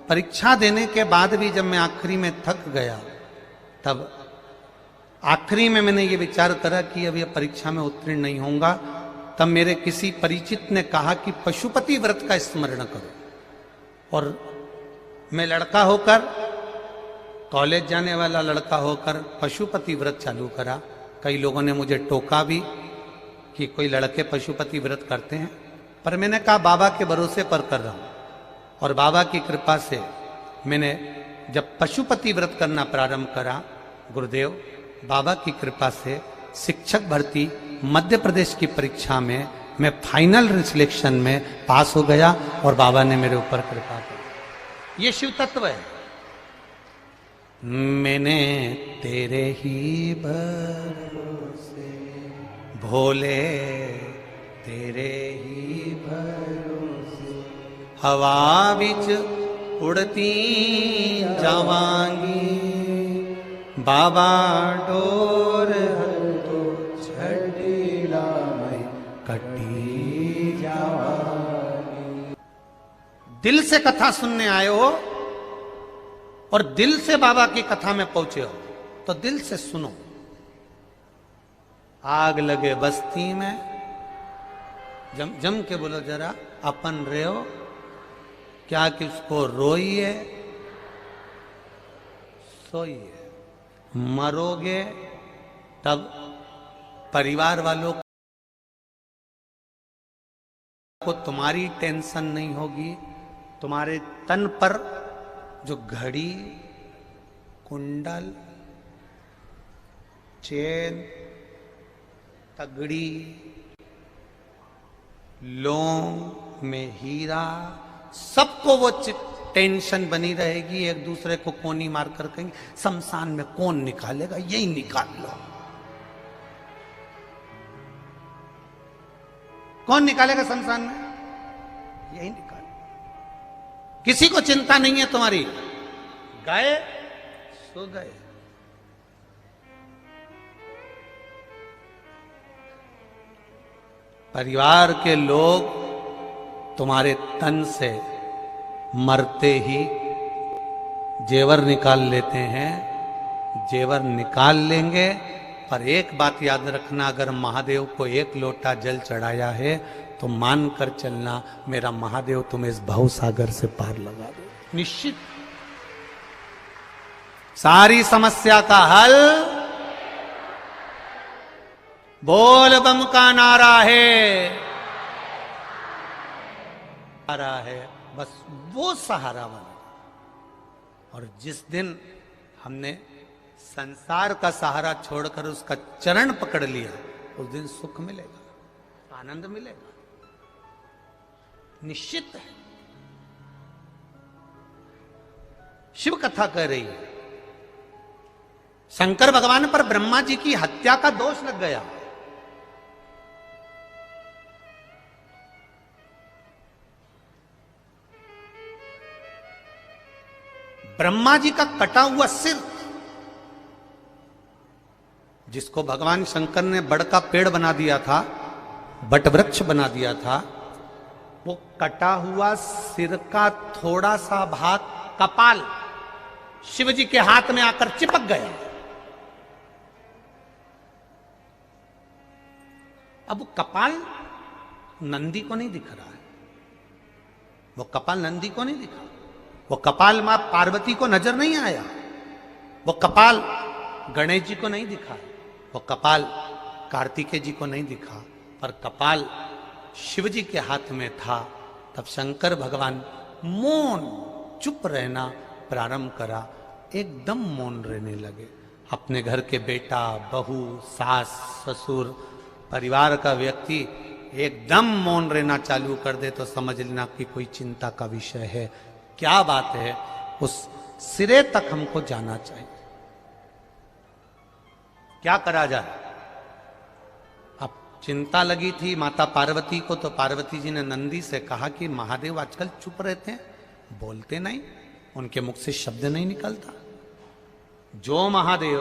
परीक्षा देने के बाद भी जब मैं आखिरी में थक गया, तब आखिरी में मैंने ये विचार करा कि अब यह परीक्षा में उत्तीर्ण नहीं होऊंगा। तब मेरे किसी परिचित ने कहा कि पशुपति व्रत का स्मरण करो, और मैं लड़का होकर, कॉलेज जाने वाला लड़का होकर पशुपति व्रत चालू करा। कई लोगों ने मुझे टोका भी कि कोई लड़के पशुपति व्रत करते हैं, पर मैंने कहा बाबा के भरोसे पर कर रहा हूं। और बाबा की कृपा से मैंने जब पशुपति व्रत करना प्रारंभ करा, गुरुदेव, बाबा की कृपा से शिक्षक भर्ती मध्य प्रदेश की परीक्षा में मैं फाइनल सिलेक्शन में पास हो गया और बाबा ने मेरे ऊपर कृपा की। ये शिव तत्व है। मैंने तेरे ही भरोसे भोले, तेरे ही भरोसे हवा बिच उड़ती जावांगी, बाबा डोर हतो छड़ीला में कटी जावांगी। दिल से कथा सुनने आए हो और दिल से बाबा की कथा में पहुंचे हो तो दिल से सुनो। आग लगे बस्ती में, जम के बोलो जरा, अपन रहो क्या कि उसको रोइए सोइए। मरोगे तब परिवार वालों को तुम्हारी टेंशन नहीं होगी। तुम्हारे तन पर जो घड़ी, कुंडल, चेन, तगड़ी, लौंग में हीरा, सबको वो टेंशन बनी रहेगी। एक दूसरे को कोनी मार कर कहेंगे शमशान में कौन निकालेगा, यही निकाल लो। कौन निकालेगा शमशान में, यही निकाल। किसी को चिंता नहीं है तुम्हारी, गए सो गए। परिवार के लोग तुम्हारे तन से मरते ही जेवर निकाल लेते हैं, जेवर निकाल लेंगे। पर एक बात याद रखना, अगर महादेव को एक लोटा जल चढ़ाया है तो मान कर चलना मेरा महादेव तुम्हें इस भव सागर से पार लगा दे, निश्चित। सारी समस्या का हल बोल बम का नारा है, बस वो सहारा बना। और जिस दिन हमने संसार का सहारा छोड़कर उसका चरण पकड़ लिया, उस दिन सुख मिलेगा, आनंद मिलेगा। निश्चित है। शिव कथा कह रही है शंकर भगवान पर ब्रह्मा जी की हत्या का दोष लग गया। ब्रह्मा जी का कटा हुआ सिर, जिसको भगवान शंकर ने बड़ का पेड़ बना दिया था, बट वृक्ष बना दिया था, वो कटा हुआ सिर का थोड़ा सा भाग कपाल शिव जी के हाथ में आकर चिपक गया। अब वो कपाल नंदी को नहीं दिख रहा है, वो कपाल नंदी को नहीं दिखा, वो कपाल मां पार्वती को नजर नहीं आया, वो कपाल गणेश जी को नहीं दिखा, वो कपाल कार्तिकेय जी को नहीं दिखा, पर कपाल शिव जी के हाथ में था। तब शंकर भगवान मौन चुप रहना प्रारंभ करा, एकदम मौन रहने लगे। अपने घर के बेटा, बहू, सास, ससुर, परिवार का व्यक्ति एकदम मौन रहना चालू कर दे तो समझ लेना कि कोई चिंता का विषय है। क्या बात है, उस सिरे तक हमको जाना चाहिए। क्या करा जाए? अब चिंता लगी थी माता पार्वती को, तो पार्वती जी ने नंदी से कहा कि महादेव आजकल चुप रहते हैं, बोलते नहीं, उनके मुख से शब्द नहीं निकलता। जो महादेव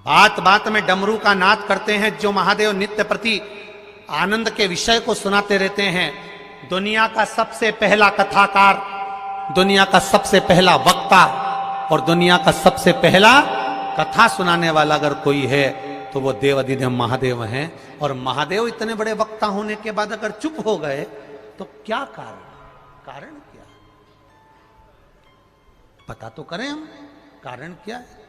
बात बात में डमरू का नाद करते हैं, जो महादेव नित्य प्रति आनंद के विषय को सुनाते रहते हैं, दुनिया का सबसे पहला कथाकार, दुनिया का सबसे पहला वक्ता और दुनिया का सबसे पहला कथा सुनाने वाला अगर कोई है तो वो देवाधिदेव महादेव हैं। और महादेव इतने बड़े वक्ता होने के बाद अगर चुप हो गए तो क्या कारण? कारण क्या? पता तो करें हम, कारण क्या है?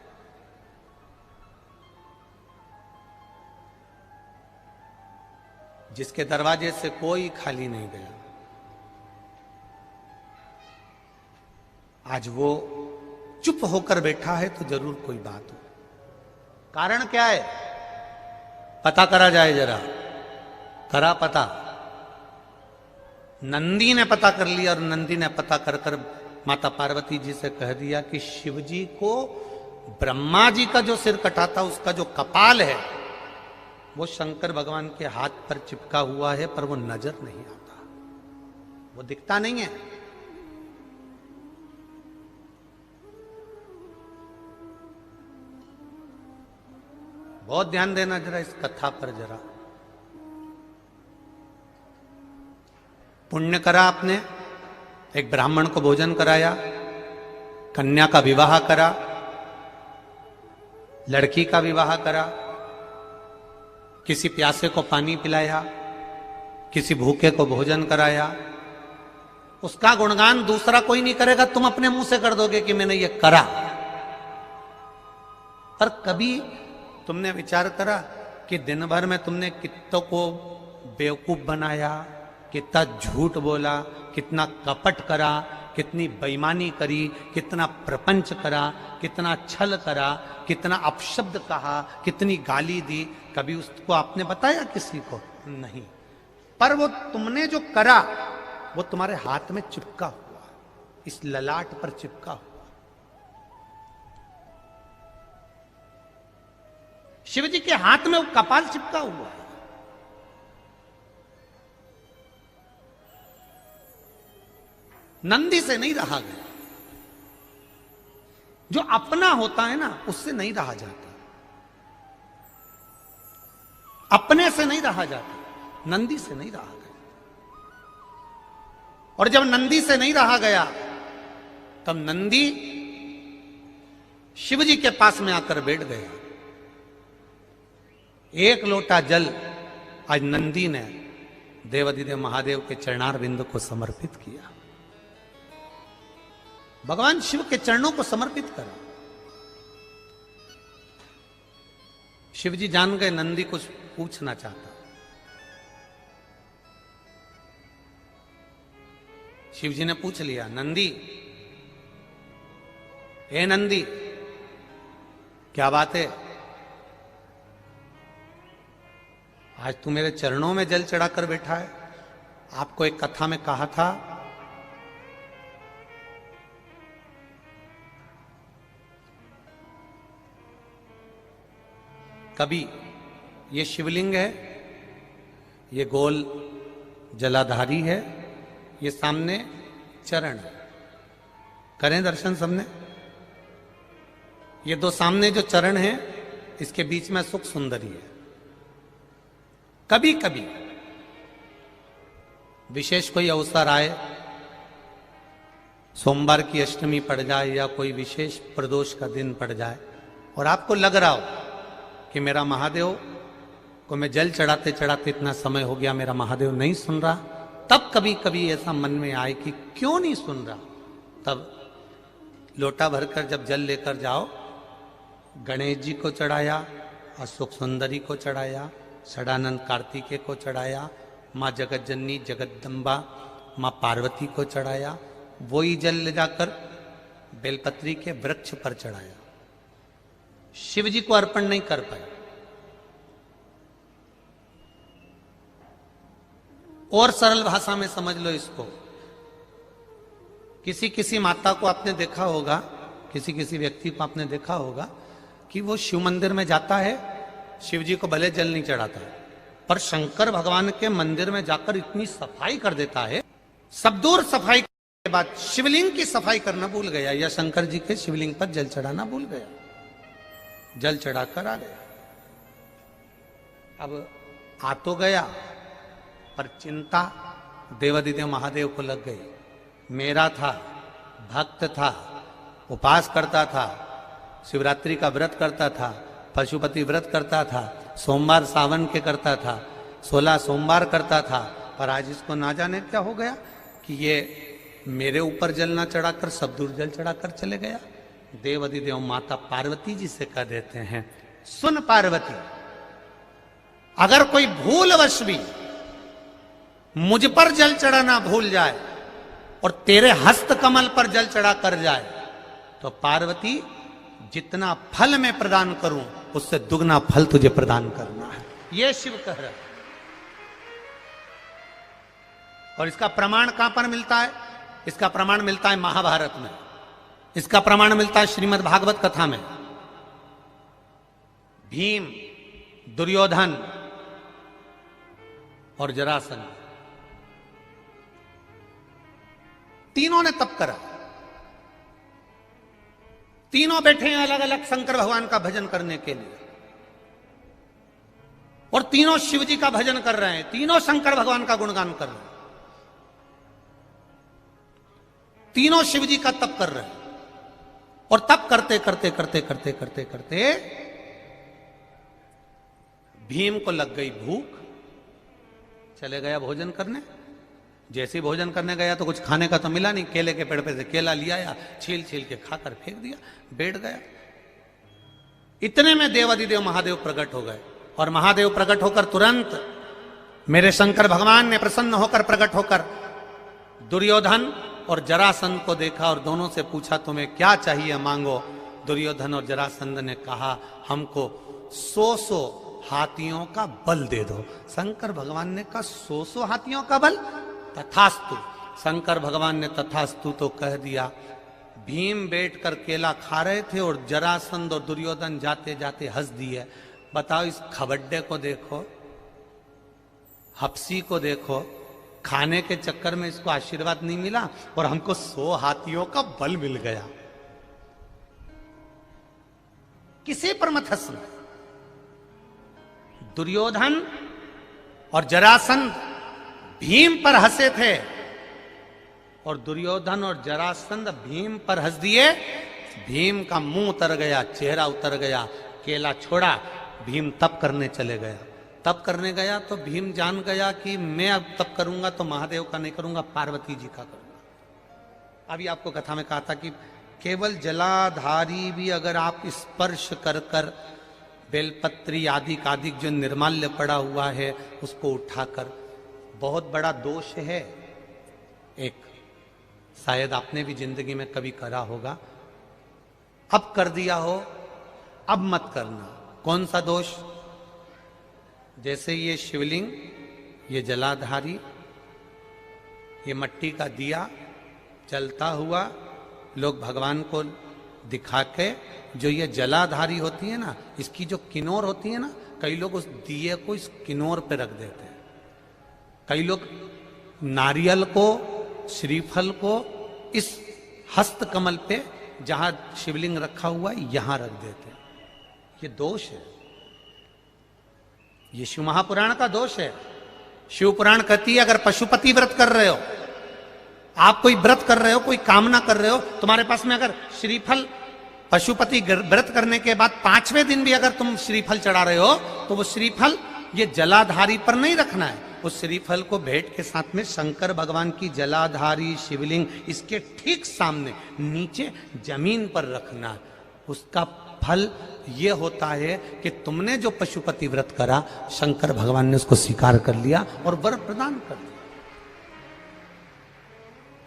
जिसके दरवाजे से कोई खाली नहीं गया, आज वो चुप होकर बैठा है तो जरूर कोई बात हो। कारण क्या है? पता करा जाए जरा। करा पता? नंदी ने पता कर लिया और नंदी ने पता कर कर माता पार्वती जी से कह दिया कि शिव जी को ब्रह्मा जी का जो सिर कटा था उसका जो कपाल है वो शंकर भगवान के हाथ पर चिपका हुआ है, पर वो नजर नहीं आता, वो दिखता नहीं है। बहुत ध्यान देना जरा इस कथा पर जरा। पुण्य करा आपने, एक ब्राह्मण को भोजन कराया, कन्या का विवाह करा, लड़की का विवाह करा, किसी प्यासे को पानी पिलाया, किसी भूखे को भोजन कराया, उसका गुणगान दूसरा कोई नहीं करेगा, तुम अपने मुंह से कर दोगे कि मैंने ये करा। पर कभी तुमने विचार करा कि दिन भर में तुमने कितनों को बेवकूफ बनाया, कितना झूठ बोला, कितना कपट करा, कितनी बेईमानी करी, कितना प्रपंच करा, कितना छल करा, कितना अपशब्द कहा, कितनी गाली दी, कभी उसको आपने बताया किसी को? नहीं। पर वो तुमने जो करा वो तुम्हारे हाथ में चिपका हुआ, इस ललाट पर चिपका हुआ। शिव जी के हाथ में वो कपाल चिपका हुआ है। नंदी से नहीं रहा गया। जो अपना होता है ना उससे नहीं रहा जाता, अपने से नहीं रहा जाता, नंदी से नहीं रहा गया। और जब नंदी से नहीं रहा गया तब नंदी शिव जी के पास में आकर बैठ गया। एक लोटा जल आज नंदी ने देवाधिदेव महादेव के चरणार बिंदु को समर्पित किया, भगवान शिव के चरणों को समर्पित करा। शिव जी जान गए नंदी कुछ पूछना चाहता। शिव जी ने पूछ लिया, नंदी, हे नंदी, क्या बात है? आज तू मेरे चरणों में जल चढ़ाकर बैठा है, आपको एक कथा में कहा था कभी ये शिवलिंग है, ये गोल जलाधारी है, ये सामने चरण है। करें दर्शन सबने। ये दो सामने जो चरण हैं, इसके बीच में सुख सुंदरी है। कभी कभी विशेष कोई अवसर आए, सोमवार की अष्टमी पड़ जाए या कोई विशेष प्रदोष का दिन पड़ जाए और आपको लग रहा हो कि मेरा महादेव को मैं जल चढ़ाते चढ़ाते इतना समय हो गया, मेरा महादेव नहीं सुन रहा, तब कभी कभी ऐसा मन में आए कि क्यों नहीं सुन रहा, तब लोटा भरकर जब जल लेकर जाओ, गणेश जी को चढ़ाया, अशोक सुंदरी को चढ़ाया, षडानंद कार्तिकेय को चढ़ाया, माँ जगतजननी जगदम्बा माँ पार्वती को चढ़ाया, वही जल ले जाकर बेलपत्री के वृक्ष पर चढ़ाया। शिव जी को अर्पण नहीं कर पाए। और सरल भाषा में समझ लो इसको, किसी किसी माता को आपने देखा होगा, किसी किसी व्यक्ति को आपने देखा होगा कि वो शिव मंदिर में जाता है, शिव जी को भले जल नहीं चढ़ाता है, पर शंकर भगवान के मंदिर में जाकर इतनी सफाई कर देता है, सब दूर सफाई के बाद शिवलिंग की सफाई करना भूल गया या शंकर जी के शिवलिंग पर जल चढ़ाना भूल गया, जल चढ़ाकर आ गया। अब आ तो गया, पर चिंता देवादिदेव महादेव को लग गई। मेरा था, भक्त था, उपास करता था, शिवरात्रि का व्रत करता था, पशुपति व्रत करता था, सोमवार सावन के करता था, 16 सोमवार करता था, पर आज इसको ना जाने क्या हो गया कि ये मेरे ऊपर जल ना चढ़ाकर सब दूर जल चढ़ाकर चले गया। देवादिदेव माता पार्वती जी से कह देते हैं, सुन पार्वती, अगर कोई भूलवश भी मुझ पर जल चढ़ाना भूल जाए और तेरे हस्त कमल पर जल चढ़ा कर जाए, तो पार्वती जितना फल मैं प्रदान करूं उससे दुगना फल तुझे प्रदान करना है। यह शिव कह रहा है। और इसका प्रमाण कहां पर मिलता है? इसका प्रमाण मिलता है महाभारत में, इसका प्रमाण मिलता है श्रीमद् भागवत कथा में। भीम, दुर्योधन और जरासंध, तीनों ने तप करा, तीनों बैठे हैं अलग अलग शंकर भगवान का भजन करने के लिए, और तीनों शिव जी का भजन कर रहे हैं, तीनों शंकर भगवान का गुणगान कर रहे हैं, तीनों शिव जी का तप कर रहे हैं। और तप करते करते करते करते करते करते भीम को लग गई भूख, चले गया भोजन करने। जैसे भोजन करने गया तो कुछ खाने का तो मिला नहीं, केले के पेड़ पे से केला लिया या छील छील के खाकर फेंक दिया, बैठ गया। इतने में देवादिदेव महादेव प्रकट हो गए, और महादेव प्रकट होकर तुरंत मेरे शंकर भगवान ने प्रसन्न होकर प्रकट होकर दुर्योधन और जरासंध को देखा और दोनों से पूछा, तुम्हें क्या चाहिए मांगो। दुर्योधन और जरासंध ने कहा, हमको 100 हाथियों का बल दे दो। शंकर भगवान ने कहा, 100 हाथियों का बल? तथास्तु। शंकर भगवान ने तथास्तु तो कह दिया। भीम बैठकर केला खा रहे थे और जरासंध और दुर्योधन जाते जाते हंस दिए। बताओ, इस खबड्डे को देखो, हफ्सी को देखो, खाने के चक्कर में इसको आशीर्वाद नहीं मिला और हमको 100 हाथियों का बल मिल गया। किसी पर मत हंसना। दुर्योधन और जरासंध भीम पर हंसे थे, और दुर्योधन और जरासंध भीम पर हंस दिए। भीम का मुंह उतर गया, चेहरा उतर गया, केला छोड़ा, भीम तप करने चले गया। तप करने गया तो भीम जान गया कि मैं अब तप करूंगा तो महादेव का नहीं करूंगा, पार्वती जी का करूंगा। अभी आपको कथा में कहा था कि केवल जलाधारी भी अगर आप स्पर्श कर कर बेलपत्री आदि कादिक जो निर्माल्य पड़ा हुआ है उसको उठाकर, बहुत बड़ा दोष है एक, शायद आपने भी जिंदगी में कभी करा होगा, अब कर दिया हो, अब मत करना। कौन सा दोष? जैसे ये शिवलिंग, ये जलाधारी, ये मट्टी का दिया जलता हुआ लोग भगवान को दिखा के, जो ये जलाधारी होती है ना, इसकी जो किनोर होती है ना, कई लोग उस दिए को इस किनोर पे रख देते हैं। कई लोग नारियल को, श्रीफल को इस हस्त कमल पे जहां शिवलिंग रखा हुआ है यहां रख देते हैं। ये दोष है, ये शिव महापुराण का दोष है। शिव पुराण कहती है अगर पशुपति व्रत कर रहे हो, आप कोई व्रत कर रहे हो, कोई कामना कर रहे हो, तुम्हारे पास में अगर श्रीफल, पशुपति व्रत करने के बाद 5वें दिन भी अगर तुम श्रीफल चढ़ा रहे हो, तो वो श्रीफल ये जलाधारी पर नहीं रखना है। उस श्रीफल को भेंट के साथ में शंकर भगवान की जलाधारी शिवलिंग इसके ठीक सामने नीचे जमीन पर रखना है। उसका फल ये होता है कि तुमने जो पशुपति व्रत करा, शंकर भगवान ने उसको स्वीकार कर लिया और वर प्रदान कर दिया।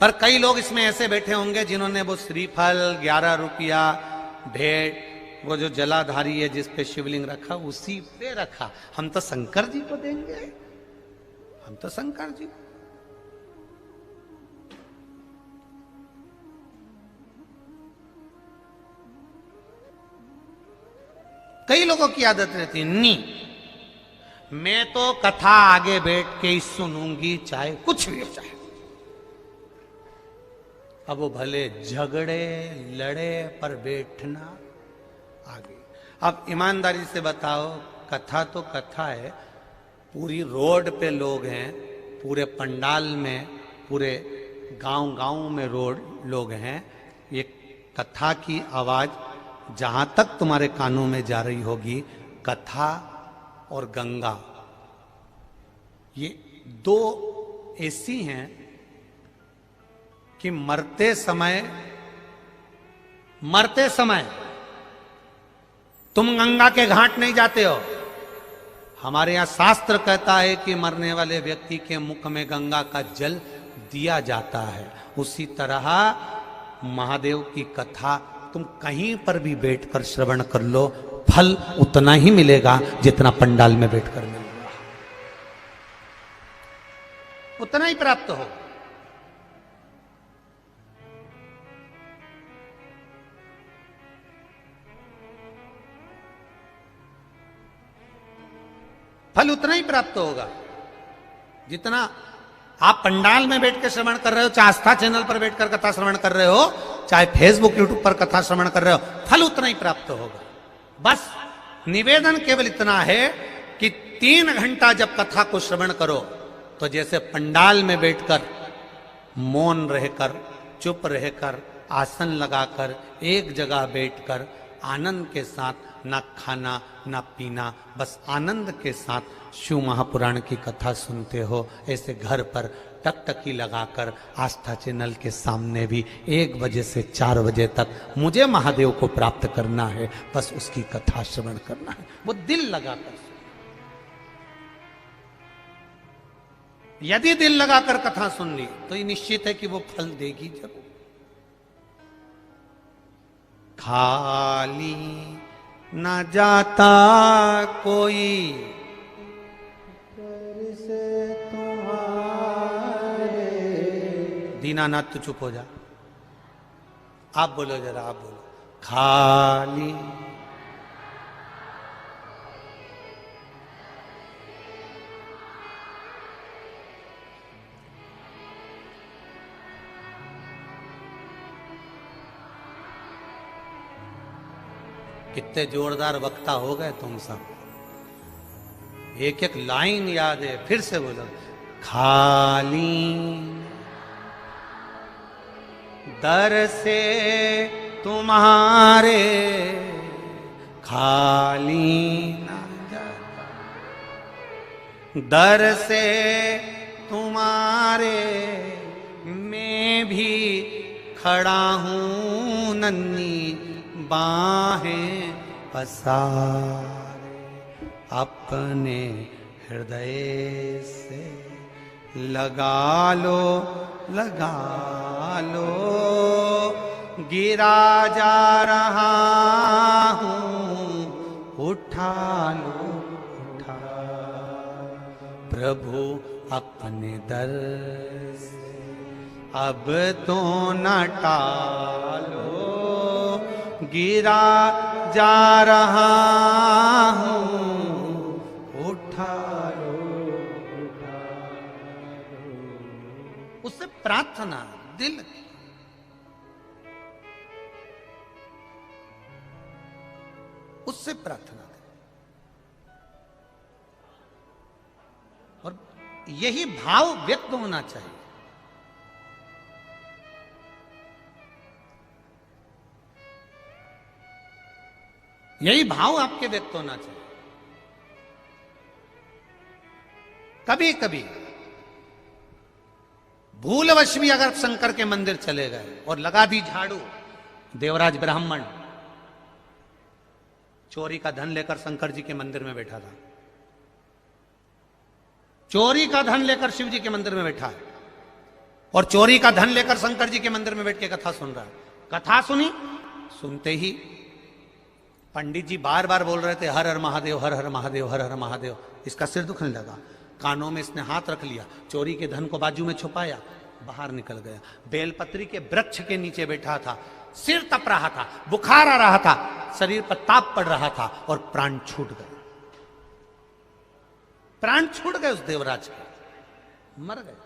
पर कई लोग इसमें ऐसे बैठे होंगे जिन्होंने वो श्रीफल 11 रुपया भेंट, वो जो जलाधारी है जिस पे शिवलिंग रखा उसी पे रखा। हम तो शंकर जी को देंगे, हम तो शंकर जी। कई लोगों की आदत रहती है, नी मैं तो कथा आगे बैठ के ही सुनूंगी, चाहे कुछ भी हो जाए। अब वो भले झगड़े लड़े पर बैठना आगे। अब ईमानदारी से बताओ, कथा तो कथा है, पूरी रोड पे लोग हैं, पूरे पंडाल में, पूरे गांव में लोग हैं। ये कथा की आवाज जहां तक तुम्हारे कानों में जा रही होगी, कथा और गंगा ये दो ऐसी हैं कि मरते समय तुम गंगा के घाट नहीं जाते हो। हमारे यहां शास्त्र कहता है कि मरने वाले व्यक्ति के मुख में गंगा का जल दिया जाता है। उसी तरह महादेव की कथा तुम कहीं पर भी बैठकर श्रवण कर लो, फल उतना ही मिलेगा जितना पंडाल में बैठकर मिलेगा, उतना ही प्राप्त हो। फल उतना ही प्राप्त होगा जितना आप पंडाल में बैठ के श्रवण कर रहे हो, चाहे आस्था चैनल पर बैठकर कथा श्रवण कर रहे हो, चाहे फेसबुक यूट्यूब पर कथा श्रवण कर रहे हो, फल उतना ही प्राप्त होगा। बस निवेदन केवल इतना है कि 3 घंटा जब कथा को श्रवण करो, तो जैसे पंडाल में बैठकर मौन रहकर, चुप रहकर, आसन लगाकर, एक जगह बैठकर आनंद के साथ, ना खाना ना पीना, बस आनंद के साथ शिव महापुराण की कथा सुनते हो, ऐसे घर पर टकटकी लगाकर आस्था चैनल के सामने भी 1 बजे से 4 बजे तक मुझे महादेव को प्राप्त करना है, बस उसकी कथा श्रवण करना है, वो दिल लगाकर। यदि दिल लगाकर कथा सुन ली तो ये निश्चित है कि वो फल देगी जरूर। खाली न जाता कोई से तुम्हारे। दीनानाथ तो चुप हो जा, आप बोलो जरा, आप बोलो। खाली कितने जोरदार वक्ता हो गए तुम सब, एक एक लाइन याद है, फिर से बोलो। खाली दर से तुम्हारे खाली ना जाता, दर से तुम्हारे मैं भी खड़ा हूं नन्ही बाहें पसारे, अपने हृदय से लगा लो, लगा लो, गिरा जा रहा हूं, उठा लो, उठा। प्रभु अपने दर से अब तो न टालो, गिरा जा रहा हूं, उठा लो, उठा लो। उससे प्रार्थना दिल की, उससे प्रार्थना करें। और यही भाव व्यक्त होना चाहिए। यही भाव आपके व्यक्त होना चाहिए। कभी कभी भूलवश भी अगर शंकर के मंदिर चले गए और लगा दी झाड़ू, देवराज ब्राह्मण चोरी का धन लेकर शंकर जी के मंदिर में बैठा था, चोरी का धन लेकर शिव जी के मंदिर में बैठा है, और चोरी का धन लेकर शंकर जी के मंदिर में बैठ के कथा सुन रहा है। कथा सुनी, सुनते ही पंडित जी बार बार बोल रहे थे हर हर महादेव, हर हर महादेव, हर हर महादेव। इसका सिर दुखने लगा, कानों में इसने हाथ रख लिया, चोरी के धन को बाजू में छुपाया, बाहर निकल गया। बेलपत्री के वृक्ष के नीचे बैठा था, सिर तप रहा था, बुखार आ रहा था, शरीर पर ताप पड़ रहा था, और प्राण छूट गए। प्राण छूट गए उस देवराज के, मर गए।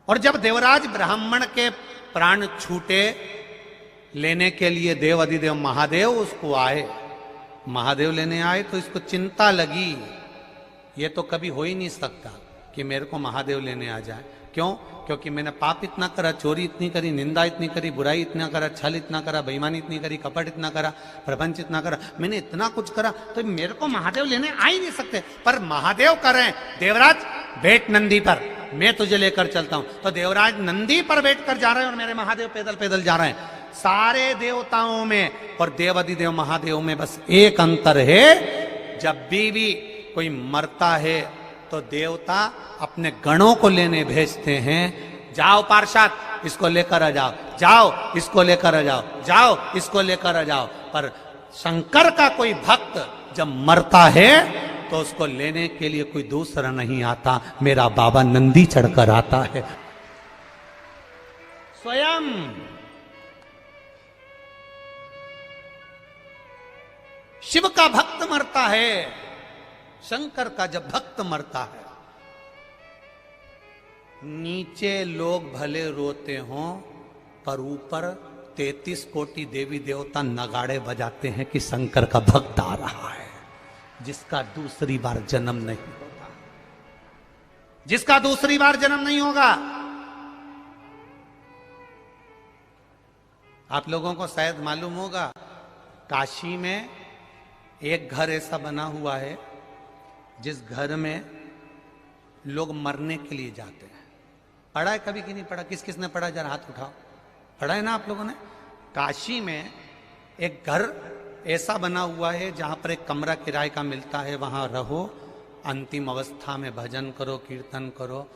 और जब देवराज ब्राह्मण के प्राण छूटे, लेने के लिए देव अधिदेव महादेव उसको आए, महादेव लेने आए, तो इसको चिंता लगी, ये तो कभी हो ही नहीं सकता कि मेरे को महादेव लेने आ जाए। क्यों? क्योंकि मैंने पाप इतना करा, चोरी इतनी करी, निंदा इतनी करी, बुराई इतना करा, छल इतना करा, बेईमानी इतनी करी, कपट इतना करा, प्रपंच इतना करा, मैंने इतना कुछ करा, तो मेरे को महादेव लेने आ ही नहीं सकते। पर महादेव कर रहे हैं, देवराज बैठ नंदी पर, मैं तुझे लेकर चलता हूं। तो देवराज नंदी पर बैठकर जा रहे हैं और मेरे महादेव पैदल पैदल जा रहे हैं। सारे देवताओं में और देवाधिदेव महादेव में बस एक अंतर है, जब भी कोई मरता है तो देवता अपने गणों को लेने भेजते हैं, जाओ पार्षद इसको लेकर आ जाओ, जाओ इसको लेकर आ जाओ, जाओ इसको लेकर आ जाओ। पर शंकर का कोई भक्त जब मरता है तो उसको लेने के लिए कोई दूसरा नहीं आता, मेरा बाबा नंदी चढ़कर आता है स्वयं। शिव का भक्त मरता है, शंकर का जब भक्त मरता है, नीचे लोग भले रोते हों, पर ऊपर 33 कोटि देवी देवता नगाड़े बजाते हैं कि शंकर का भक्त आ रहा है, जिसका दूसरी बार जन्म नहीं होगा, जिसका दूसरी बार जन्म नहीं होगा। आप लोगों को शायद मालूम होगा, काशी में एक घर ऐसा बना हुआ है जिस घर में लोग मरने के लिए जाते हैं। पढ़ा है कभी कि नहीं पढ़ा? किस किस ने पढ़ा, जरा हाथ उठाओ। पढ़ा है ना आप लोगों ने? काशी में एक घर ऐसा बना हुआ है जहां पर एक कमरा किराए का मिलता है, वहां रहो, अंतिम अवस्था में भजन करो, कीर्तन करो।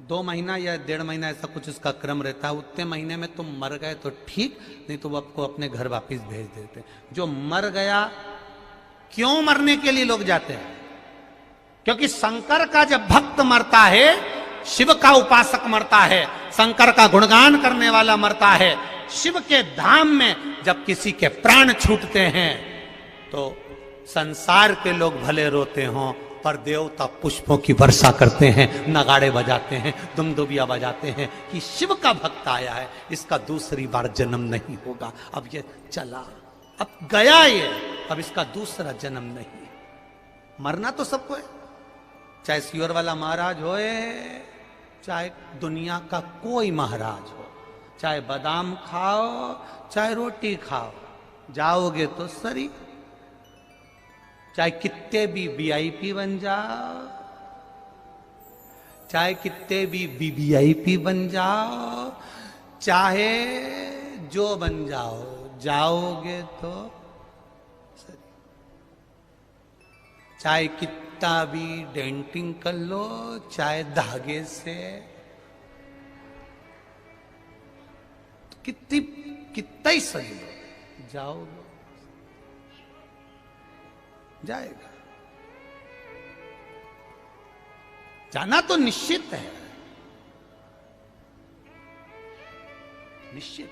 2 महीना या 1.5 महीना ऐसा कुछ उसका क्रम रहता है। उतने महीने में तुम मर गए तो ठीक, नहीं तो वो आपको अपने घर वापिस भेज देते। जो मर गया, क्यों मरने के लिए लोग जाते हैं? क्योंकि शंकर का जब भक्त मरता है, शिव का उपासक मरता है, शंकर का गुणगान करने वाला मरता है, शिव के धाम में जब किसी के प्राण छूटते हैं तो संसार के लोग भले रोते हों, पर देवता पुष्पों की वर्षा करते हैं, नगाड़े बजाते हैं, दुमदुबिया बजाते हैं कि शिव का भक्त आया है, इसका दूसरी बार जन्म नहीं होगा। अब ये चला, अब गया ये, अब इसका दूसरा जन्म नहीं। मरना तो सबको है, चाहे सियोर वाला महाराज होए, चाहे दुनिया का कोई महाराज हो, चाहे बादाम खाओ, चाहे रोटी खाओ, जाओगे तो सरी। चाहे कितने भी वीआईपी बन जाओ, चाहे कितने भी वीवीआईपी बन जाओ, चाहे जो बन जाओ, जाओगे तो सरी। चाहे कितना भी डेंटिंग कर लो, चाहे धागे से, कितना ही सही लो, जाओगे, जाएगा। जाना तो निश्चित है, निश्चित।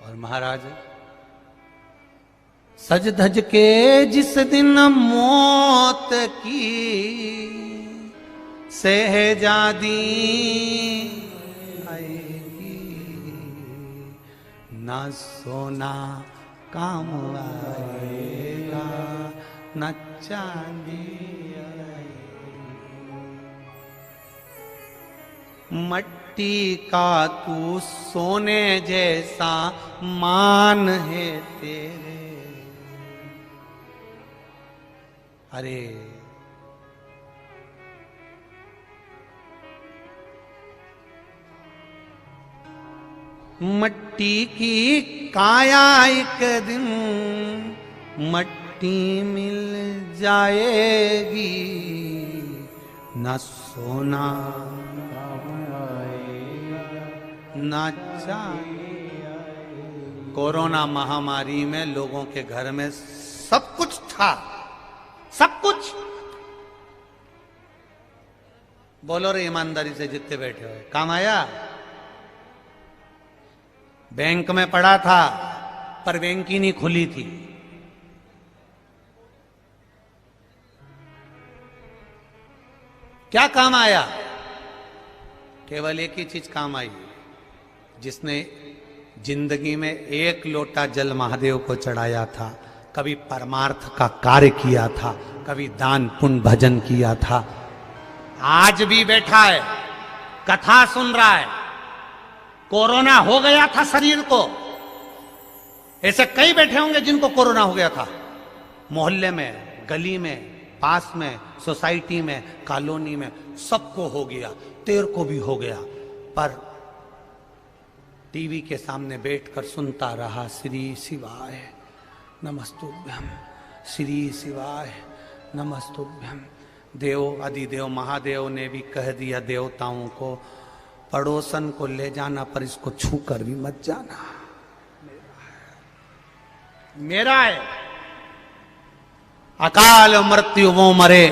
और महाराज सज धज के जिस दिन मौत की सहजादी आएगी, ना सोना काम आएगा न चांदी आएगी। मट्टी का तू सोने जैसा मान है तेरे। अरे मट्टी की काया एक दिन मट्टी मिल जाएगी, न सोना न चांदी। कोरोना महामारी में लोगों के घर में सब कुछ था, सब कुछ। बोलो रे ईमानदारी से जितने बैठे हो, काम आया? बैंक में पड़ा था पर बैंक ही नहीं खुली थी। क्या काम आया? केवल एक ही चीज काम आई, जिसने जिंदगी में एक लोटा जल महादेव को चढ़ाया था, कभी परमार्थ का कार्य किया था, कभी दान पुण्य भजन किया था, आज भी बैठा है, कथा सुन रहा है। कोरोना हो गया था शरीर को, ऐसे कई बैठे होंगे जिनको कोरोना हो गया था, मोहल्ले में, गली में, पास में, सोसाइटी में, कॉलोनी में, सबको हो गया, तेरे को भी हो गया, पर टीवी के सामने बैठकर सुनता रहा, श्री शिवाय नमस्तुभ्यम, श्री शिवाय नमस्तुभ्यम। देव अधिदेव महादेव ने भी कह दिया देवताओं को, पड़ोसन को ले जाना पर इसको छू कर भी मत जाना, मेरा है। अकाल मृत्यु वो मरे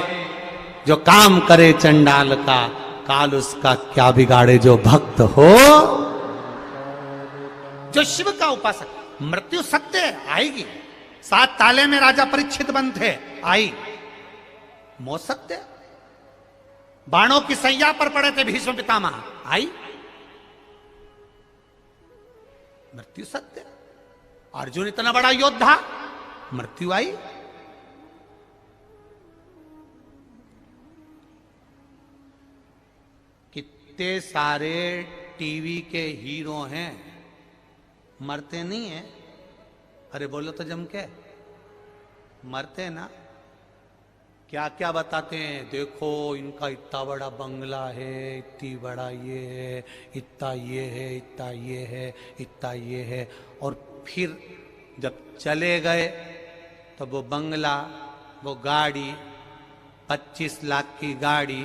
जो काम करे चंडाल का, काल उसका क्या बिगाड़े जो भक्त हो, जो शिव का उपासक। मृत्यु सत्य है, आएगी। 7 ताले में राजा परीक्षित बंद थे, आई। मौत सत्य, बाणों की सैया पर पड़े थे भीष्म पितामह, आई। मृत्यु सत्य। अर्जुन इतना बड़ा योद्धा, मृत्यु आई। कितने सारे टीवी के हीरो हैं, मरते नहीं है। अरे बोलो तो जम के, मरते ना। क्या क्या बताते हैं, देखो इनका इतना बड़ा बंगला है, इतनी बड़ा ये है, इतना ये है, इतना ये है, इतना ये है, और फिर जब चले गए तो वो बंगला, वो गाड़ी, 25 लाख की गाड़ी,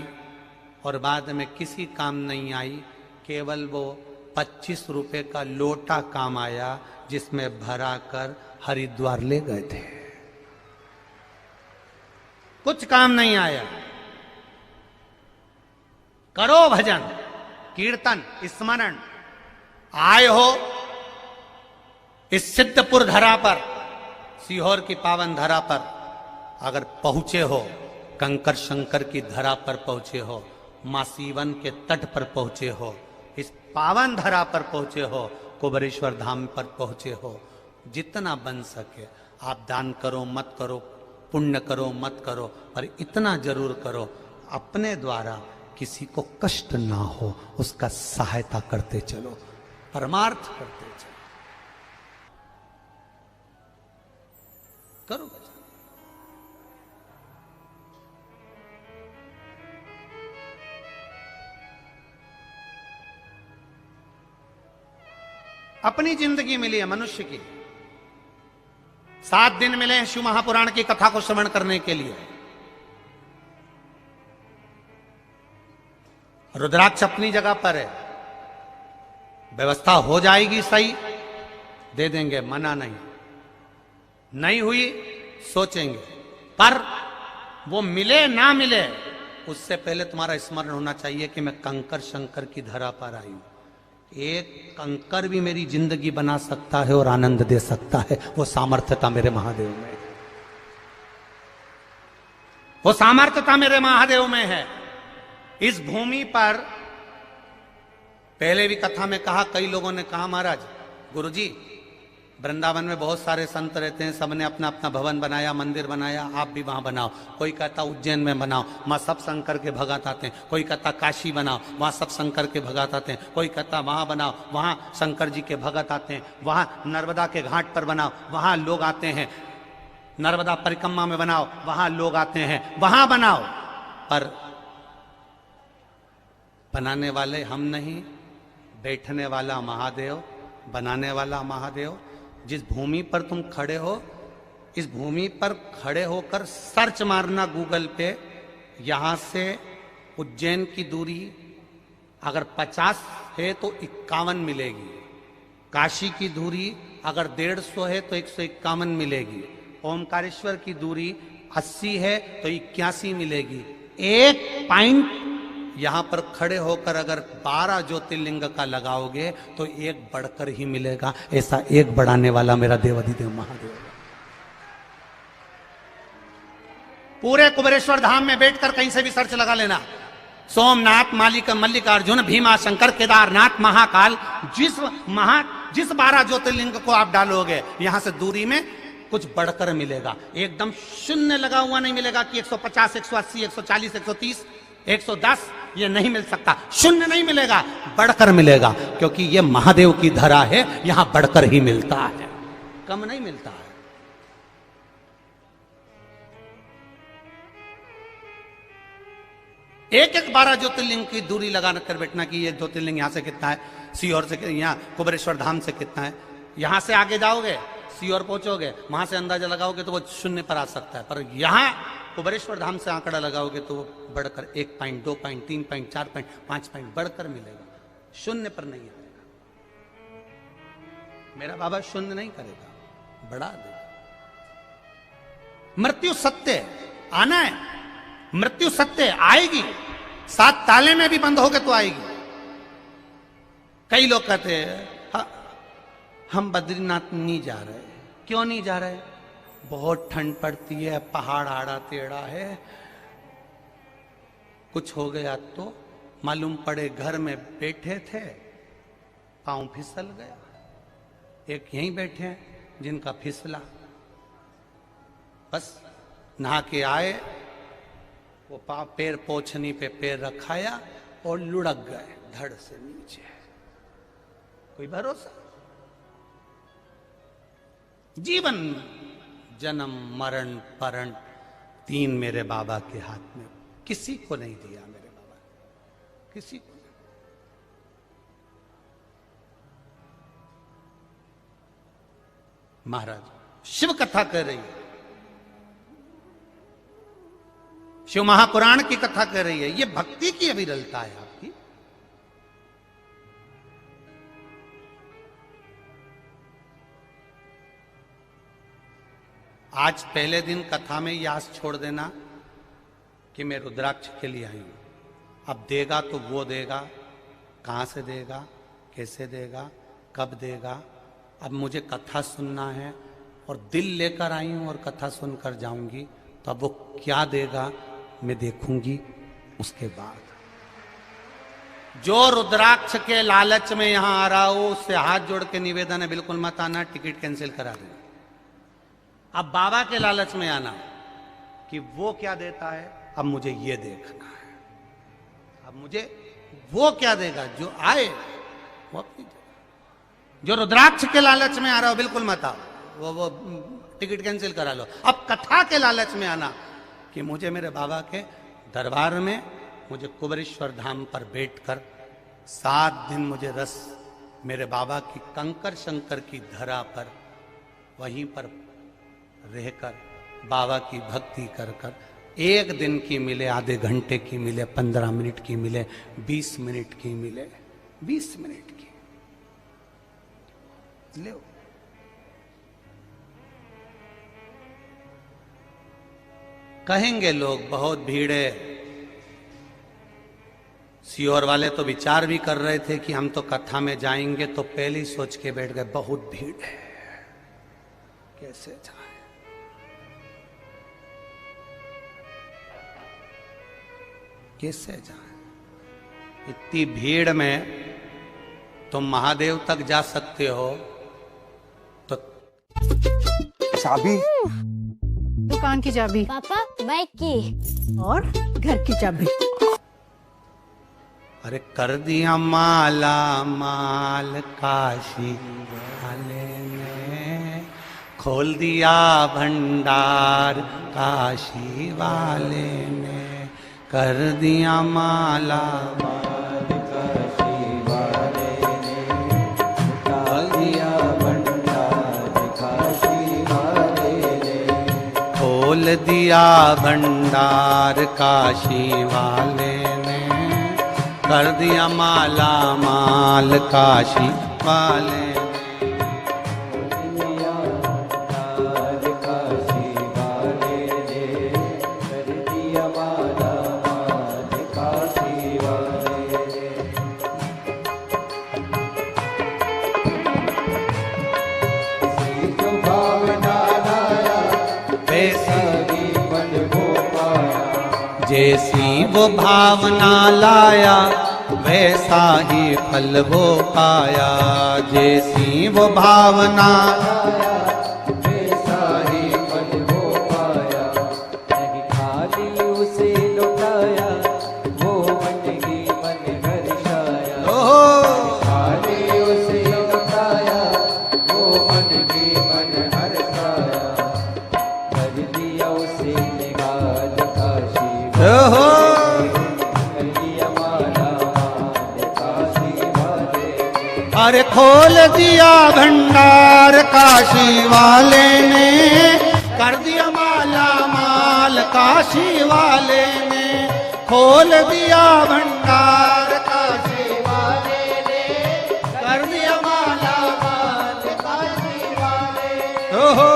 और बाद में किसी काम नहीं आई, केवल वो 25 रुपए का लोटा काम आया, जिसमें भरा कर हरिद्वार ले गए थे। कुछ काम नहीं आया। करो भजन कीर्तन स्मरण, आए हो इस सिद्धपुर धरा पर, सीहोर की पावन धरा पर, अगर पहुंचे हो, कंकर शंकर की धरा पर पहुंचे हो, मां सीवन के तट पर पहुंचे हो, इस पावन धरा पर पहुंचे हो, कुबरेश्वर धाम पर पहुंचे हो, जितना बन सके आप दान करो मत करो, पुण्य करो मत करो, पर इतना जरूर करो, अपने द्वारा किसी को कष्ट ना हो, उसका सहायता करते चलो, परमार्थ करते चलो। करो अपनी जिंदगी मिली है मनुष्य की, 7 दिन मिले हैं शिव महापुराण की कथा को श्रवण करने के लिए। रुद्राक्ष अपनी जगह पर है, व्यवस्था हो जाएगी सही, दे देंगे, मना नहीं। नहीं हुई सोचेंगे, पर वो मिले ना मिले, उससे पहले तुम्हारा स्मरण होना चाहिए कि मैं कंकर शंकर की धरा पर आई हूं। एक कंकर भी मेरी जिंदगी बना सकता है और आनंद दे सकता है। वो सामर्थ्यता मेरे महादेव में है, वो सामर्थ्यता मेरे महादेव में है। इस भूमि पर पहले भी कथा में कहा, कई लोगों ने कहा महाराज गुरुजी वृंदावन में बहुत सारे संत रहते हैं, सबने अपना अपना भवन बनाया, मंदिर बनाया, आप भी वहां बनाओ। कोई कहता उज्जैन में बनाओ, वहां सब शंकर के भगत आते हैं। कोई कहता काशी बनाओ, वहां सब शंकर के भगत आते हैं। कोई कहता वहां बनाओ, वहां शंकर जी के भगत आते हैं। वहां नर्मदा के घाट पर बनाओ, वहां लोग आते हैं। नर्मदा परिक्रमा में बनाओ, वहां लोग आते हैं। वहां बनाओ, पर बनाने वाले हम नहीं, बैठने वाला महादेव, बनाने वाला महादेव। जिस भूमि पर तुम खड़े हो, इस भूमि पर खड़े होकर सर्च मारना गूगल पे, यहां से उज्जैन की दूरी अगर 50 है तो 51 मिलेगी। काशी की दूरी अगर 150 है तो 151 मिलेगी। ओमकारेश्वर की दूरी 80 है तो 81 मिलेगी। एक पॉइंट यहां पर खड़े होकर अगर 12 ज्योतिर्लिंग का लगाओगे तो एक बढ़कर ही मिलेगा। ऐसा एक बढ़ाने वाला मेरा देवाधिदेव महादेव है। पूरे कुबेरेश्वर धाम में बैठकर कहीं से भी सर्च लगा लेना, सोमनाथ, मल्लिकार्जुन, भीमा शंकर, केदारनाथ, महाकाल, जिस 12 ज्योतिर्लिंग को आप डालोगे यहां से दूरी में कुछ बढ़कर मिलेगा। एकदम शून्य लगा हुआ नहीं मिलेगा कि 150, 180, 140, 130, 110, ये नहीं मिल सकता। शून्य नहीं मिलेगा, बढ़कर मिलेगा, क्योंकि ये महादेव की धरा है, यहां बढ़कर ही मिलता है, कम नहीं मिलता है। एक 12 ज्योतिर्लिंग की दूरी लगा कर बैठना कि ये ज्योतिर्लिंग यहां से कितना है, सीहोर से, यहां कुबेरेश्वर धाम से कितना है। यहां से आगे जाओगे, सीहोर पहुंचोगे, वहां से अंदाजा लगाओगे तो वो शून्य पर आ सकता है। पर यहां कुबेरेश्वर धाम से आंकड़ा लगाओगे तो वो बढ़कर 1 point, 2 point, 3 point, 4 point, 5 point बढ़कर मिलेगा, शून्य पर नहीं आएगा। मेरा बाबा शून्य नहीं करेगा, बढ़ा देगा। मृत्यु सत्य आना है, मृत्यु सत्य आएगी, 7 ताले में भी बंद हो गए तो आएगी। कई लोग कहते हैं हम बद्रीनाथ नहीं जा रहे। क्यों नहीं जा रहे? बहुत ठंड पड़ती है, पहाड़ आड़ा टेढ़ा है, कुछ हो गया तो मालूम पड़े घर में बैठे थे, पांव फिसल गया। एक यहीं बैठे हैं जिनका फिसला, बस नहा के आए, वो पैर पोछनी पे पैर रखाया और लुढ़क गए धड़ से नीचे। कोई भरोसा? जीवन जन्म मरण परण 3 मेरे बाबा के हाथ में, किसी को नहीं दिया मेरे बाबा, किसी को नहीं। महाराज शिव कथा कह रही है, शिव महापुराण की कथा कह रही है, ये भक्ति की अविरलता है आपकी। आज पहले दिन कथा में ये आस छोड़ देना कि मैं रुद्राक्ष के लिए आई हूं। अब देगा तो वो देगा, कहां से देगा, कैसे देगा, कब देगा। अब मुझे कथा सुनना है और दिल लेकर आई हूं और कथा सुनकर जाऊंगी, तो अब वो क्या देगा मैं देखूंगी उसके बाद। जो रुद्राक्ष के लालच में यहां आ रहा हो उससे हाथ जोड़ के निवेदन है, बिल्कुल मत आना, टिकट कैंसिल करा देना। अब बाबा के लालच में आना कि वो क्या देता है, अब मुझे ये देखना है, अब मुझे वो क्या देगा, जो आए वो अपनी देगा। जो रुद्राक्ष के लालच में आ रहा हो बिल्कुल मत आओ, वो टिकट कैंसिल करा लो। अब कथा के लालच में आना कि मुझे मेरे बाबा के दरबार में, मुझे कुबेरेश्वर धाम पर बैठकर 7 दिन मुझे रस मेरे बाबा की कंकर शंकर की धरा पर वहीं पर रहकर बाबा की भक्ति कर कर, 1 दिन की मिले, आधे घंटे की मिले, 15 मिनट की मिले, 20 मिनट की मिले, 20 मिनट की ले। कहेंगे लोग बहुत भीड़ है, सीहोर वाले तो विचार भी कर रहे थे कि हम तो कथा में जाएंगे, तो पहले ही सोच के बैठ गए बहुत भीड़ है, कैसे जाए। कैसे जाए इतनी भीड़ में? तुम महादेव तक जा सकते हो तो चाबी? दुकान की चाबी। पापा बाइक की। और घर की चाबी। अरे कर दिया माला माल काशी वाले ने, खोल दिया भंडार काशी वाले ने, कर दिया माला माल काशी वाले ने, खोल दिया भंडार काशी वाले ने, खोल दिया भंडार काशी वाले ने, कर दिया माला माल काशी वाले ने। जैसी वो भावना लाया वैसा ही फल वो पाया, जैसी वो भावना लाया वैसा ही फल वो पाया, नहीं खाली उसे लौटाया वो मन ही मन हर्षाया, खाली उसे लौटाया वो मन ही मन हर्षाया, कर दिया उसे निगाह काशी अरे खोल दिया भंडार काशी वाले ने, कर दिया माला माल काशी वाले ने, खोल दिया भंडार काशी वाले ने, कर दिया माला माल काशी वाले। ओहो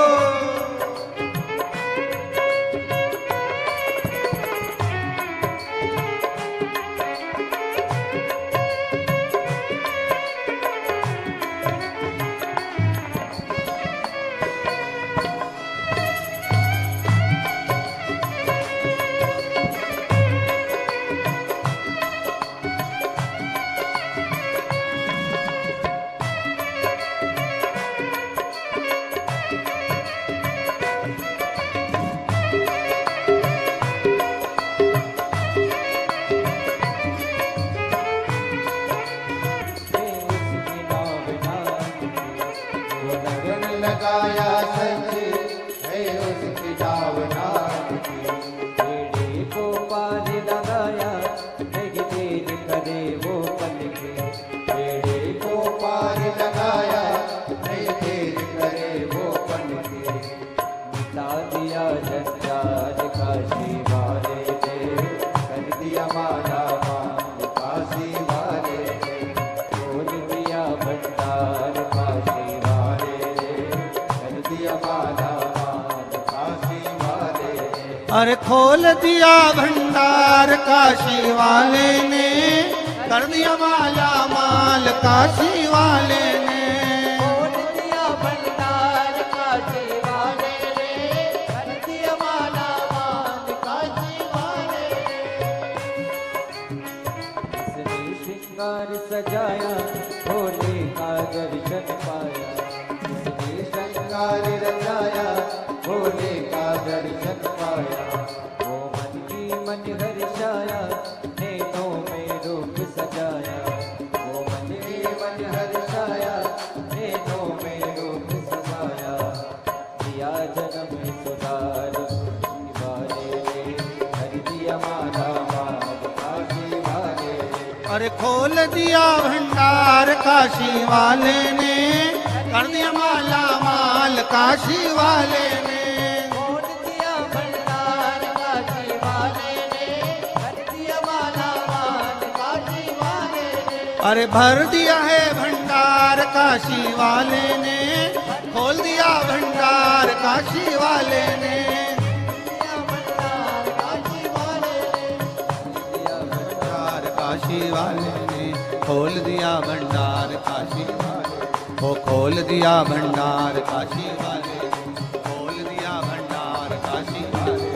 लगाया सच है उसकी डावना की, बेड़े को पार लगाया नहीं देर करे वो पल के, बेड़े को पार लगाया नहीं देर करे वो पल के, मिटा दिया जंजाल काशी वाले ने, कर दिया माला माल काशी वाले ने, खोल दिया भंडार काशी वाले अरे खोल दिया भंडार काशी वाले ने, कर दिया माला माल काशी वाले ने, खोल दिया भंडार काशी वाले ने, कर दिया माला माल काशी वाले ने। इसने श्रृंगार सजाया भोले का दर्शन पाया, इसने श्रृंगार रचाया भोले का दर्शन पाया, वो मन की मन हर्षाया नैनों में रूप सजाया, वो मन की मन हर्षाया नैनों में रूप सजाया, दिया जन्म सुधार वाले ने, कर दिया माला माल काशी वाले ने, अरे खोल दिया भंडार काशी वाले ने, कर दिया माला माल काशी वाले ने, खोल दिया भंडार काशी वाले ने, कर दिया माला माल काशी वाले ने, अरे भर दिया है भंडार काशी वाले ने, खोल दिया भंडार काशी वाले ने, भंडार काशी काशी वाले ने खोल दिया भंडार काशी वाले, ओ खोल दिया भंडार काशी वाले, खोल दिया भंडार काशी वाले,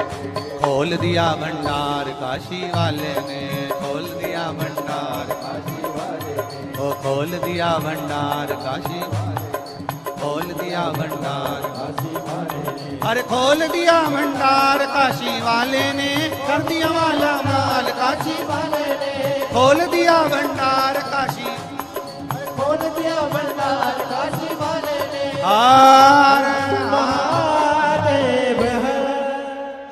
खोल दिया भंडार काशी वाले ने खोल दिया भंडार काशी वाले, ओ खोल दिया भंडार काशी वाले, खोल दिया भंडार काशी वाले, अरे खोल दिया भंडार काशी वाले ने कर दिया माला माल काशी वाले ने खोल दिया भंडार काशी, खोल दिया भंडार काशी वाले ने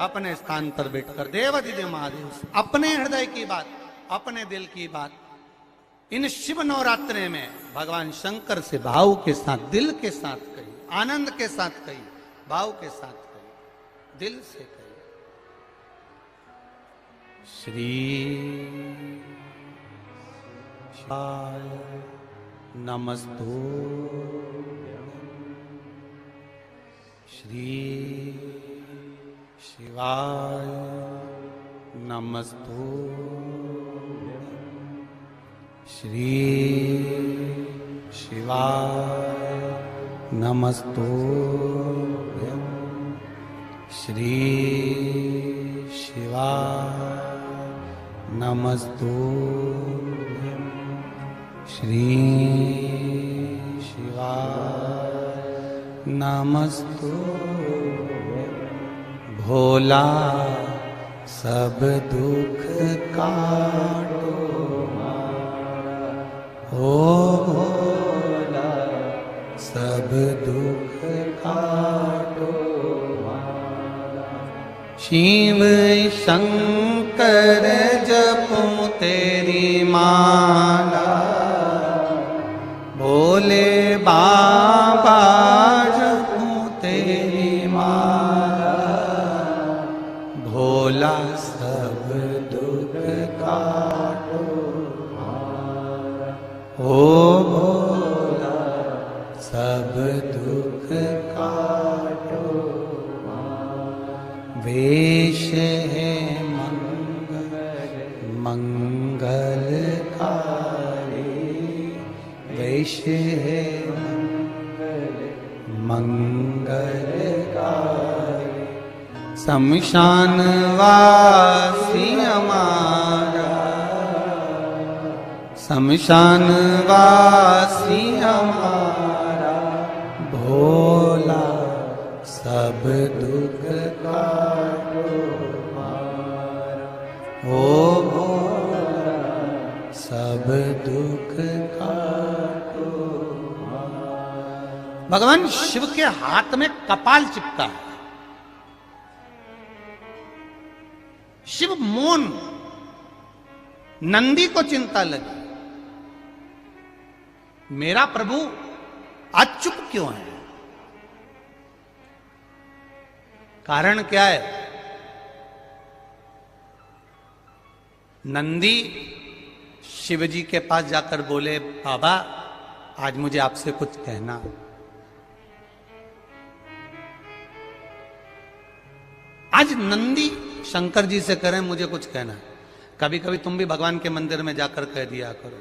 अपने स्थान पर बैठकर देवाधिदेव महादेव अपने हृदय की बात, अपने दिल की बात इन शिव नवरात्रे में भगवान शंकर से भाव के साथ, दिल के साथ कही, आनंद के साथ कही, भाव के साथ कही, दिल से कही। श्री शिवाय नमस्तु, श्री शिवाय नमस्तु, श्री शिवाय नमस्तुभ्यं, श्री शिवाय नमस्तुभ्यं, श्री शिवाय नमस्तुभ्यं। भोला सब दुख काटो ओ भोला सब दुख काटो, शिव शंकर जपूं तेरी माला, भोले बाबा जपूं तेरी माला, भोला सब दुख काटो ओ भोला सब दुख काटो। वेश है मंगलकारी, वेश है मंगलकारी, शमशान वासी हमारा, शमशान वासी हमारा, भोला सब दुख काटो हमारा, ओ भोला सब दुख काटो हमारा। भगवान शिव के हाथ में कपाल चिपका है, शिव मौन, नंदी को चिंता लगी, मेरा प्रभु आज चुप क्यों है? कारण क्या है? नंदी शिवजी के पास जाकर बोले, बाबा आज मुझे आपसे कुछ कहना। आज नंदी शंकर जी से करें मुझे कुछ कहना है। कभी कभी तुम भी भगवान के मंदिर में जाकर कह दिया करो,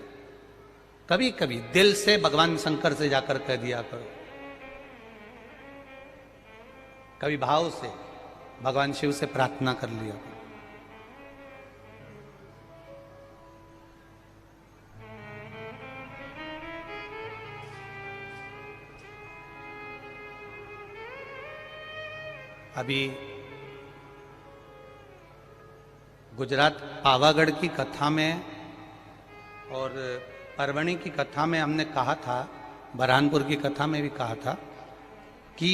कभी कभी दिल से भगवान शंकर से जाकर कह दिया करो, कभी भाव से भगवान शिव से प्रार्थना कर लिया करो। अभी गुजरात पावागढ़ की कथा में और परवणी की कथा में हमने कहा था, बरहानपुर की कथा में भी कहा था कि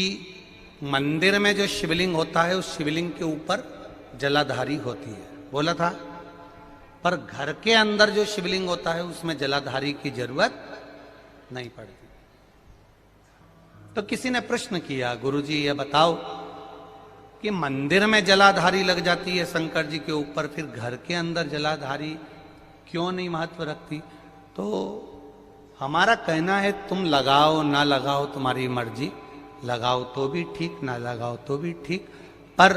मंदिर में जो शिवलिंग होता है उस शिवलिंग के ऊपर जलाधारी होती है, बोला था। पर घर के अंदर जो शिवलिंग होता है उसमें जलाधारी की जरूरत नहीं पड़ती। तो किसी ने प्रश्न किया, गुरुजी ये बताओ कि मंदिर में जलाधारी लग जाती है शंकर जी के ऊपर, फिर घर के अंदर जलाधारी क्यों नहीं महत्व रखती? तो हमारा कहना है तुम लगाओ ना लगाओ तुम्हारी मर्जी, लगाओ तो भी ठीक, ना लगाओ तो भी ठीक, पर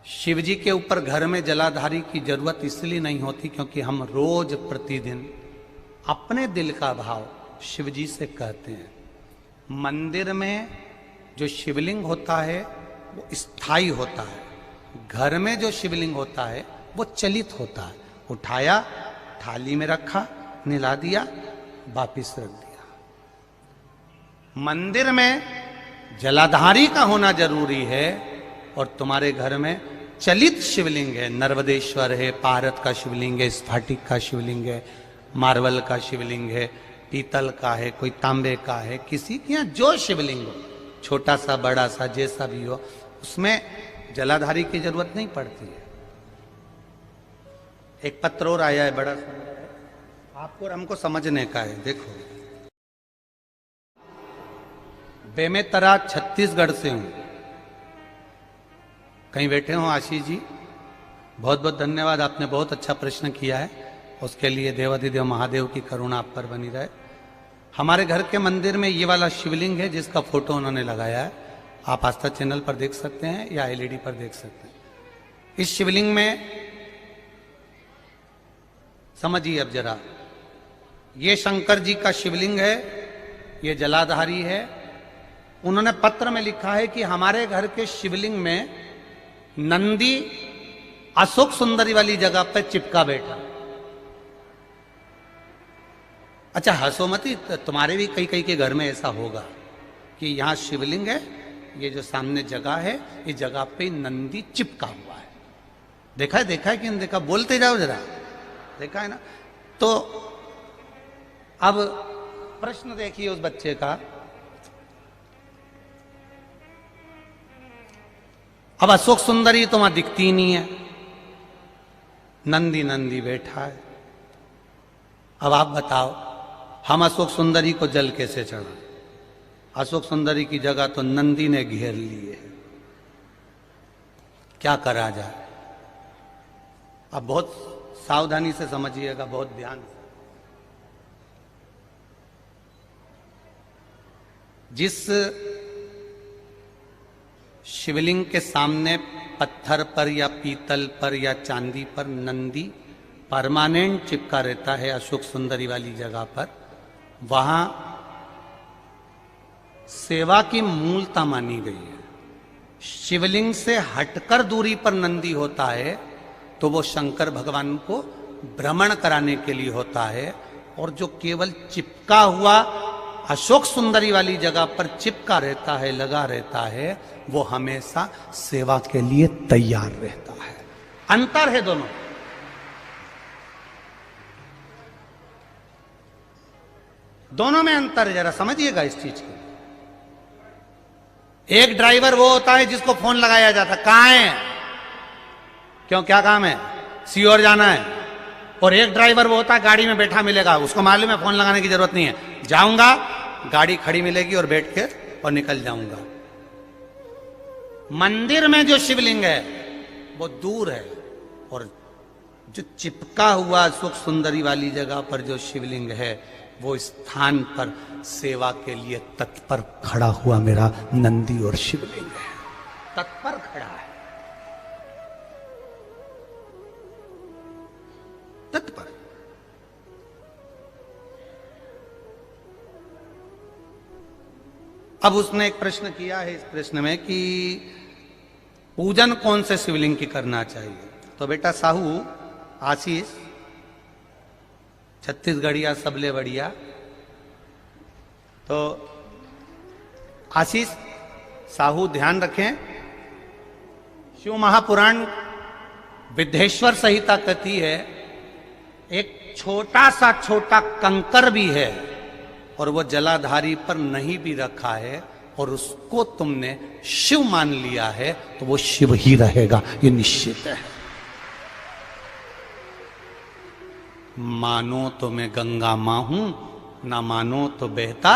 शिव जी के ऊपर घर में जलाधारी की जरूरत इसलिए नहीं होती क्योंकि हम रोज प्रतिदिन अपने दिल का भाव शिव जी से कहते हैं। मंदिर में जो शिवलिंग होता है वो स्थायी होता है, घर में जो शिवलिंग होता है वो चलित होता है। उठाया, थाली में रखा, निला दिया, वापिस रख दिया। मंदिर में जलाधारी का होना जरूरी है और तुम्हारे घर में चलित शिवलिंग है। नर्मदेश्वर है, पारत का शिवलिंग है, स्फटिक का शिवलिंग है, मार्बल का शिवलिंग है, पीतल का है, कोई तांबे का है, किसी के यहाँ जो शिवलिंग हो, छोटा सा बड़ा सा जैसा भी हो, उसमें जलाधारी की जरूरत नहीं पड़ती है। एक पत्र और आया है, बड़ा सुंदर है, आपको और हमको समझने का है। देखो, बेमेतरा छत्तीसगढ़ से हूं। कहीं बैठे हो आशीष जी, बहुत बहुत धन्यवाद, आपने बहुत अच्छा प्रश्न किया है। उसके लिए देवाधिदेव महादेव की करुणा आप पर बनी रहे। हमारे घर के मंदिर में ये वाला शिवलिंग है जिसका फोटो उन्होंने लगाया है। आप आस्था चैनल पर देख सकते हैं या एलईडी पर देख सकते हैं। इस शिवलिंग में समझिए अब जरा, ये शंकर जी का शिवलिंग है, ये जलाधारी है। उन्होंने पत्र में लिखा है कि हमारे घर के शिवलिंग में नंदी अशोक सुंदरी वाली जगह पर चिपका बैठा। अच्छा हंसो मती, तुम्हारे भी कई कई के घर में ऐसा होगा कि यहां शिवलिंग है, ये जो सामने जगह है, इस जगह पे नंदी चिपका हुआ है। देखा है कि नहीं देखा? बोलते जाओ जरा, देखा है ना? तो अब प्रश्न देखिए उस बच्चे का। अब अशोक सुंदरी तो वहां दिखती ही नहीं है, नंदी नंदी बैठा है। अब आप बताओ, हम अशोक सुंदरी को जल कैसे चढ़ा? अशोक सुंदरी की जगह तो नंदी ने घेर ली है, क्या करा जाए? अब बहुत सावधानी से समझिएगा, बहुत ध्यान से। जिस शिवलिंग के सामने पत्थर पर या पीतल पर या चांदी पर नंदी परमानेंट चिपका रहता है, अशोक सुंदरी वाली जगह पर, वहां सेवा की मूलता मानी गई है। शिवलिंग से हटकर दूरी पर नंदी होता है तो वो शंकर भगवान को भ्रमण कराने के लिए होता है, और जो केवल चिपका हुआ अशोक सुंदरी वाली जगह पर चिपका रहता है, लगा रहता है, वो हमेशा सेवा के लिए तैयार रहता है। अंतर है दोनों। दोनों में अंतर है, जरा समझिएगा इस चीज को। एक ड्राइवर वो होता है जिसको फोन लगाया जाता, कहां है, क्यों, क्या काम है, सीओर जाना है। और एक ड्राइवर वो होता है गाड़ी में बैठा मिलेगा, उसको मालूम है फोन लगाने की जरूरत नहीं है, जाऊंगा, गाड़ी खड़ी मिलेगी और बैठ के और निकल जाऊंगा। मंदिर में जो शिवलिंग है वो दूर है, और जो चिपका हुआ सुख सुंदरी वाली जगह पर जो शिवलिंग है वो स्थान पर सेवा के लिए तत्पर खड़ा हुआ मेरा नंदी और शिवलिंग है, तत्पर खड़ा है, तत्पर। अब उसने एक प्रश्न किया है इस प्रश्न में कि पूजन कौन से शिवलिंग की करना चाहिए। तो बेटा साहू आशीष छत्तीसगढ़िया सबले बढ़िया, तो आशीष साहू ध्यान रखें, शिव महापुराण विद्धेश्वर संहिता कहती है एक छोटा सा छोटा कंकर भी है और वो जलाधारी पर नहीं भी रखा है और उसको तुमने शिव मान लिया है तो वो शिव ही रहेगा, ये निश्चित है। मानो तो मैं गंगा मां हूं, ना मानो तो बहता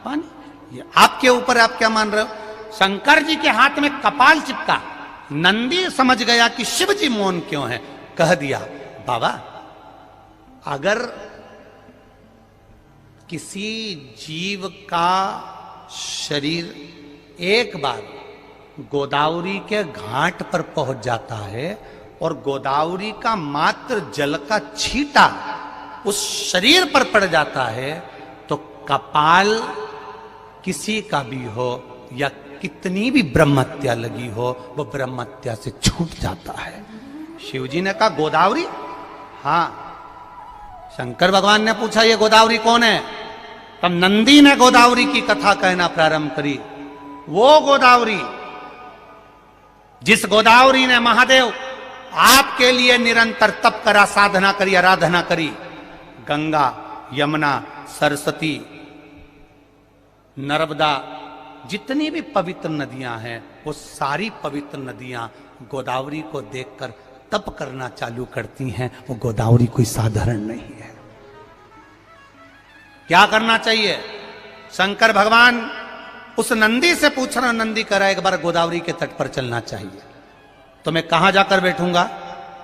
पानी। ये आपके ऊपर, आप क्या मान रहे हो। शंकर जी के हाथ में कपाल चिपका, नंदी समझ गया कि शिव जी मौन क्यों है, कह दिया बाबा अगर किसी जीव का शरीर एक बार गोदावरी के घाट पर पहुंच जाता है और गोदावरी का मात्र जल का छींटा उस शरीर पर पड़ जाता है, तो कपाल किसी का भी हो या कितनी भी ब्रह्महत्या लगी हो, वो ब्रह्महत्या से छूट जाता है। शिवजी ने कहा गोदावरी? हाँ। शंकर भगवान ने पूछा ये गोदावरी कौन है? तब नंदी ने गोदावरी की कथा कहना प्रारंभ करी। वो गोदावरी जिस गोदावरी ने महादेव आपके लिए निरंतर तप करा, साधना करी, आराधना करी, गंगा, यमुना, सरस्वती, नर्मदा, जितनी भी पवित्र नदियां हैं, वो सारी पवित्र नदियां गोदावरी को देखकर तप करना चालू करती हैं। वो गोदावरी कोई साधारण नहीं है। क्या करना चाहिए? शंकर भगवान उस नंदी से पूछ रहा, नंदी कह रहा है एक बार गोदावरी के तट पर चलना चाहिए। तो मैं कहां जाकर बैठूंगा?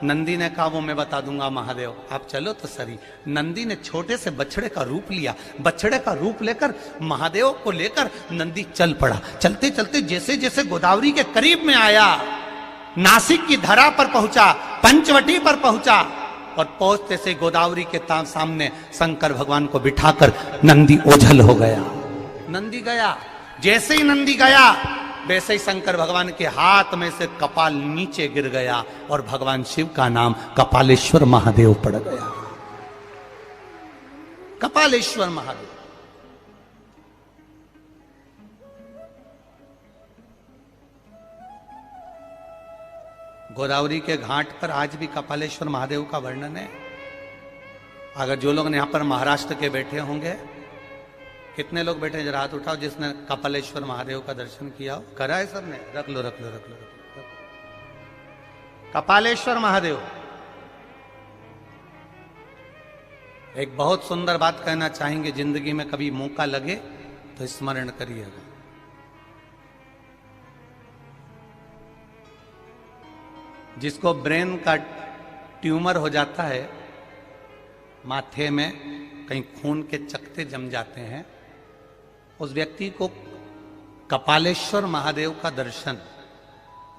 नंदी ने कहा वो मैं बता दूंगा महादेव, आप चलो तो सही। नंदी ने छोटे से बछड़े का रूप लिया। बछड़े का रूप लेकर महादेव को लेकर नंदी चल पड़ा। चलते चलते जैसे जैसे गोदावरी के करीब में आया, नासिक की धरा पर पहुंचा, पंचवटी पर पहुंचा, और पहुंचते से गोदावरी के सामने शंकर भगवान को बिठाकर नंदी ओझल हो गया। नंदी गया, जैसे ही नंदी गया वैसे ही शंकर भगवान के हाथ में से कपाल नीचे गिर गया और भगवान शिव का नाम कपालेश्वर महादेव पड़ गया। कपालेश्वर महादेव। गोदावरी के घाट पर आज भी कपालेश्वर महादेव का वर्णन है। अगर जो लोग यहां पर महाराष्ट्र के बैठे होंगे, कितने लोग बैठे जरा हाथ उठाओ जिसने कपालेश्वर महादेव का दर्शन किया हो? करा है सबने? रख लो रख लो रख लो, रख लो। कपालेश्वर महादेव। एक बहुत सुंदर बात कहना चाहेंगे, जिंदगी में कभी मौका लगे तो स्मरण करिएगा। जिसको ब्रेन का ट्यूमर हो जाता है, माथे में कहीं खून के चकते जम जाते हैं, उस व्यक्ति को कपालेश्वर महादेव का दर्शन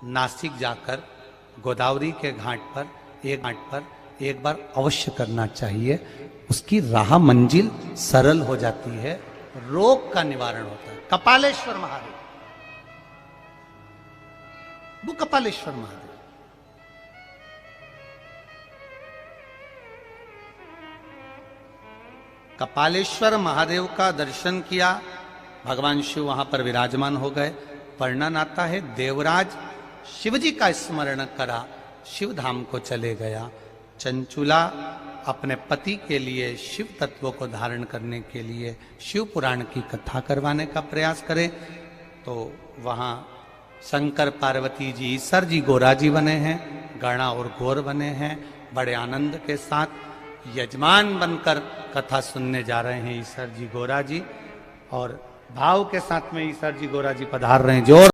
नासिक जाकर गोदावरी के घाट पर एक बार अवश्य करना चाहिए। उसकी राह मंजिल सरल हो जाती है, रोग का निवारण होता है। कपालेश्वर महादेव, वो कपालेश्वर महादेव। कपालेश्वर महादेव का दर्शन किया, भगवान शिव वहां पर विराजमान हो गए। वर्णन आता है देवराज शिवजी का स्मरण करा, शिव धाम को चले गया। चंचुला अपने पति के लिए शिव तत्व को धारण करने के लिए शिव पुराण की कथा करवाने का प्रयास करे, तो वहां शंकर पार्वती जी, ईश्वर जी गोरा जी बने हैं, गणा और गौर बने हैं। बड़े आनंद के साथ यजमान बनकर कथा सुनने जा रहे हैं ईश्वर जी गोरा जी, और भाव के साथ में ईश्वर जी गोरा जी पधार रहे हैं। जोर